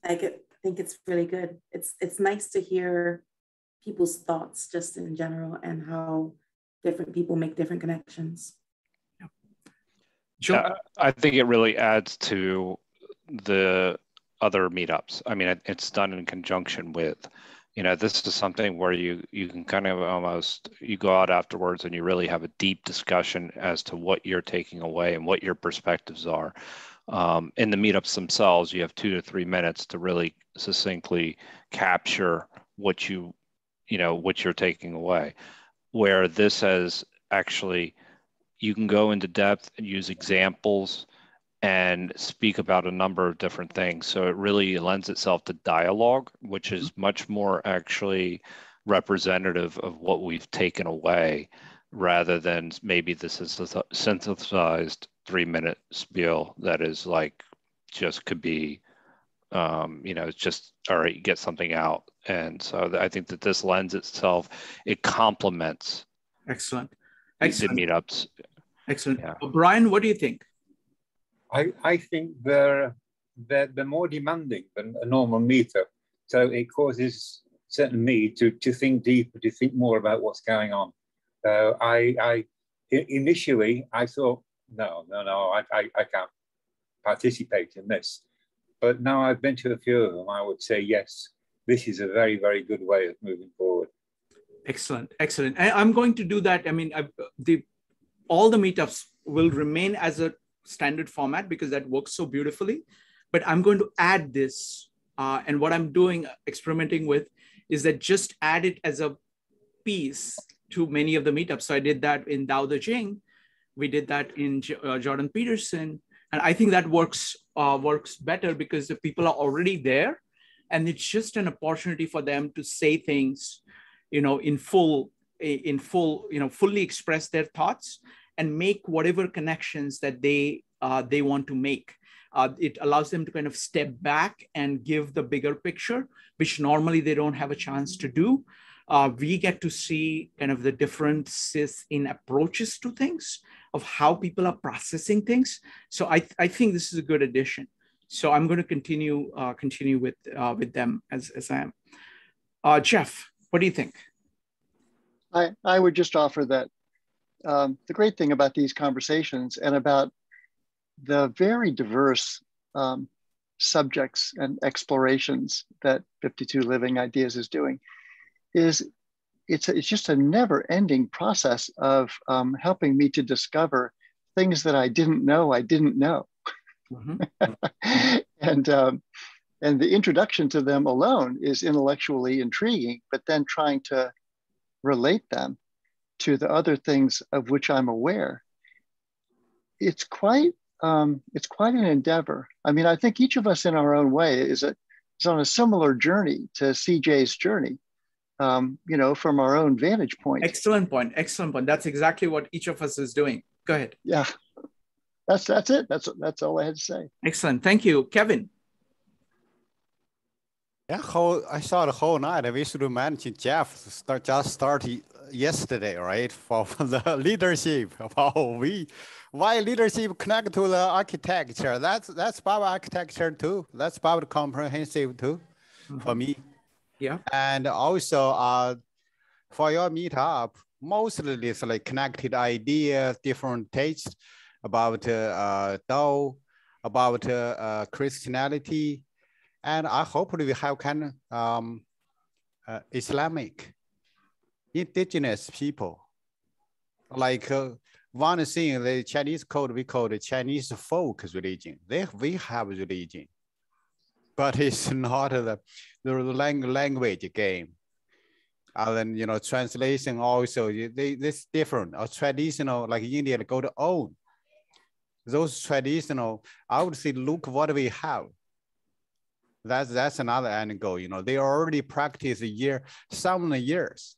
I think it's really good. It's nice to hear people's thoughts just in general and how different people make different connections. Yeah, I think it really adds to the other meetups. I mean, it's done in conjunction with, this is something where you can kind of almost, you go out afterwards and you really have a deep discussion as to what you're taking away and what your perspectives are. In the meetups themselves, you have 2 to 3 minutes to really succinctly capture what you're taking away. Where this has actually, you can go into depth and use examples and speak about a number of different things. So it really lends itself to dialogue, which is much more actually representative of what we've taken away, rather than maybe this is a synthesized 3-minute spiel that is like, just could be, it's just, all right, you get something out. And so I think that this lends itself, it complements Excellent. the meetups. Excellent. Yeah. Brian, what do you think? I think they're more demanding than a normal meetup. So it causes certainly me to think deeper, to think more about what's going on. So I initially I thought, no, I can't participate in this. But now I've been to a few of them, I would say, yes, this is a very, very good way of moving forward. Excellent, excellent. I'm going to do that. I mean, all the meetups will remain as a standard format because that works so beautifully. But I'm going to add this. And what I'm doing, experimenting with, is that just add it as a piece to many of the meetups. So I did that in Dao De Jing. We did that in Jordan Peterson. And I think that works better because the people are already there. And it's just an opportunity for them to say things, fully express their thoughts and make whatever connections that they want to make. It allows them to kind of step back and give the bigger picture, which normally they don't have a chance to do. We get to see kind of the differences in approaches to things, of how people are processing things. So I think this is a good addition. So I'm going to continue with them as I am. Jeff, what do you think? I would just offer that the great thing about these conversations and about the very diverse subjects and explorations that 52 Living Ideas is doing is it's just a never-ending process of helping me to discover things that I didn't know. Mm-hmm. And the introduction to them alone is intellectually intriguing, but then trying to relate them to the other things of which I'm aware, it's quite an endeavor. I mean, I think each of us in our own way is on a similar journey to CJ's journey, from our own vantage point. Excellent point. That's exactly what each of us is doing. Go ahead. Yeah, that's it. That's all I had to say. Excellent. Thank you, Kevin. Yeah, I saw the whole night. We should mention Jeff just started yesterday, right? For the leadership. Why leadership connect to the architecture? That's about architecture too. That's about comprehensive too, for me. Yeah. And also for your meetup, mostly it's like connected ideas, different tastes about Tao, about Christianity. And I hope we have kind of Islamic, indigenous people. like one thing, the Chinese code, we call the Chinese folk religion. We have religion, but it's not the language game. And then, you know, translation also, this different. Or traditional, like India, go to own. Those traditional, I would say, look what we have. That's another angle. You know, they already practice some years.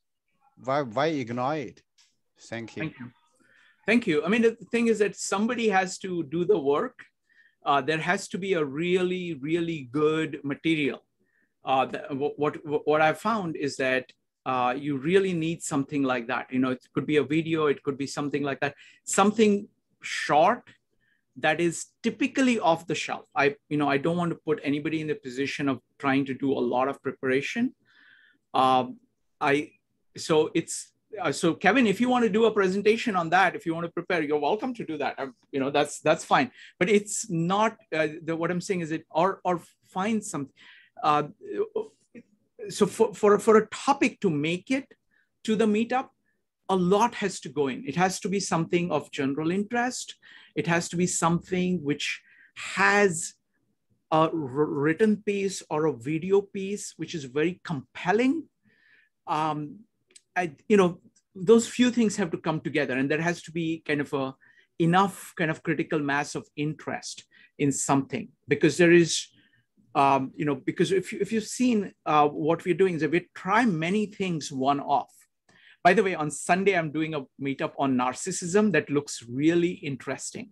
Why ignore it? Thank you. Thank you. Thank you. I mean, the thing is that somebody has to do the work. There has to be a really, really good material. What I found is that you really need something like that. You know, it could be a video, it could be something like that, something short that is typically off the shelf. I don't want to put anybody in the position of trying to do a lot of preparation. So Kevin, if you want to do a presentation on that, if you want to prepare, you're welcome to do that. You know, that's fine. But it's not what I'm saying is or find something. So for a topic to make it to the meetup, a lot has to go in. It has to be something of general interest. It has to be something which has a written piece or a video piece which is very compelling. Those few things have to come together, and there has to be kind of enough kind of critical mass of interest in something, because there is, because if you've seen what we're doing is that we try many things one-off. By the way, on Sunday, I'm doing a meetup on narcissism that looks really interesting.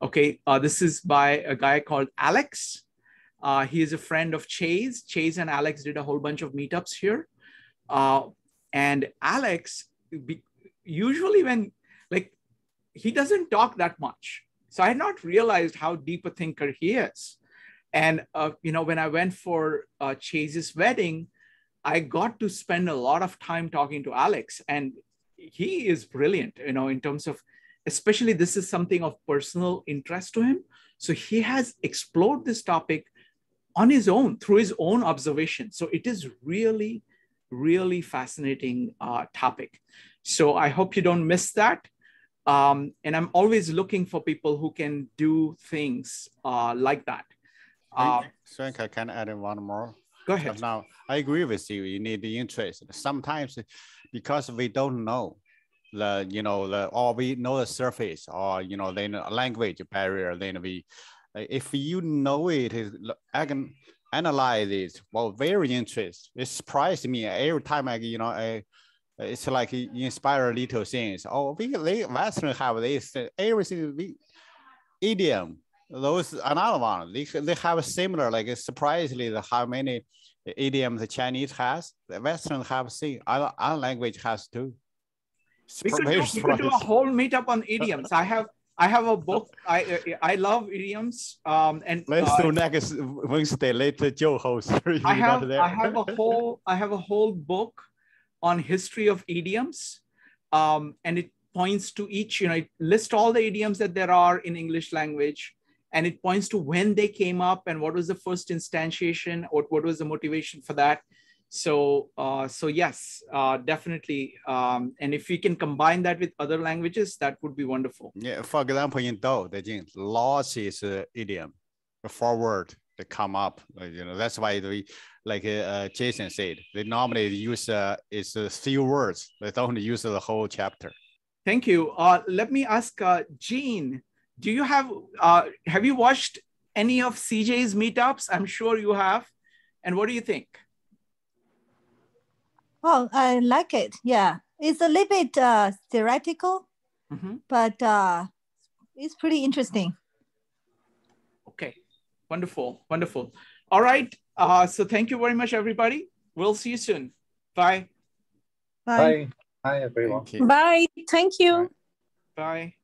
Okay, this is by a guy called Alex. He is a friend of Chase. Chase and Alex did a whole bunch of meetups here. And Alex, usually he doesn't talk that much. So I had not realized how deep a thinker he is. And, when I went for Chase's wedding, I got to spend a lot of time talking to Alex, and he is brilliant, in terms of, especially this is something of personal interest to him. So he has explored this topic on his own, through his own observation. So it is really, really fascinating topic. So I hope you don't miss that. And I'm always looking for people who can do things like that. Frank, I can add one more. Go ahead. Now, I agree with you. You need the interest. Sometimes because we don't know or we know the surface, or, then language barrier, then if you know it, I can analyze it. Well, very interesting. It surprised me every time it's like inspire little things. Oh, they Western have this, everything, idiom. Those another one. They have a similar, like surprisingly how many idioms the Chinese has. The Western have seen. Our language has too. We could do a whole meetup on idioms. I have a book. I love idioms. And let's do next Wednesday. Later, Joe hosts. I have a whole book on history of idioms, and it points to each. It lists all the idioms that there are in English language. And it points to when they came up and what was the first instantiation, or what was the motivation for that. So yes, definitely. And if we can combine that with other languages, that would be wonderful. Yeah, for example, in Dou, lots is idiom, the forward they come up. That's why Jason said, they normally use is a few words. They don't use the whole chapter. Thank you. Let me ask Jean. Do you have you watched any of CJ's meetups? I'm sure you have. And what do you think? Well, I like it. Yeah, it's a little bit theoretical, but it's pretty interesting. Okay, wonderful, wonderful. All right, so thank you very much, everybody. We'll see you soon. Bye. Bye. Bye, everyone. Bye. Thank you. Bye.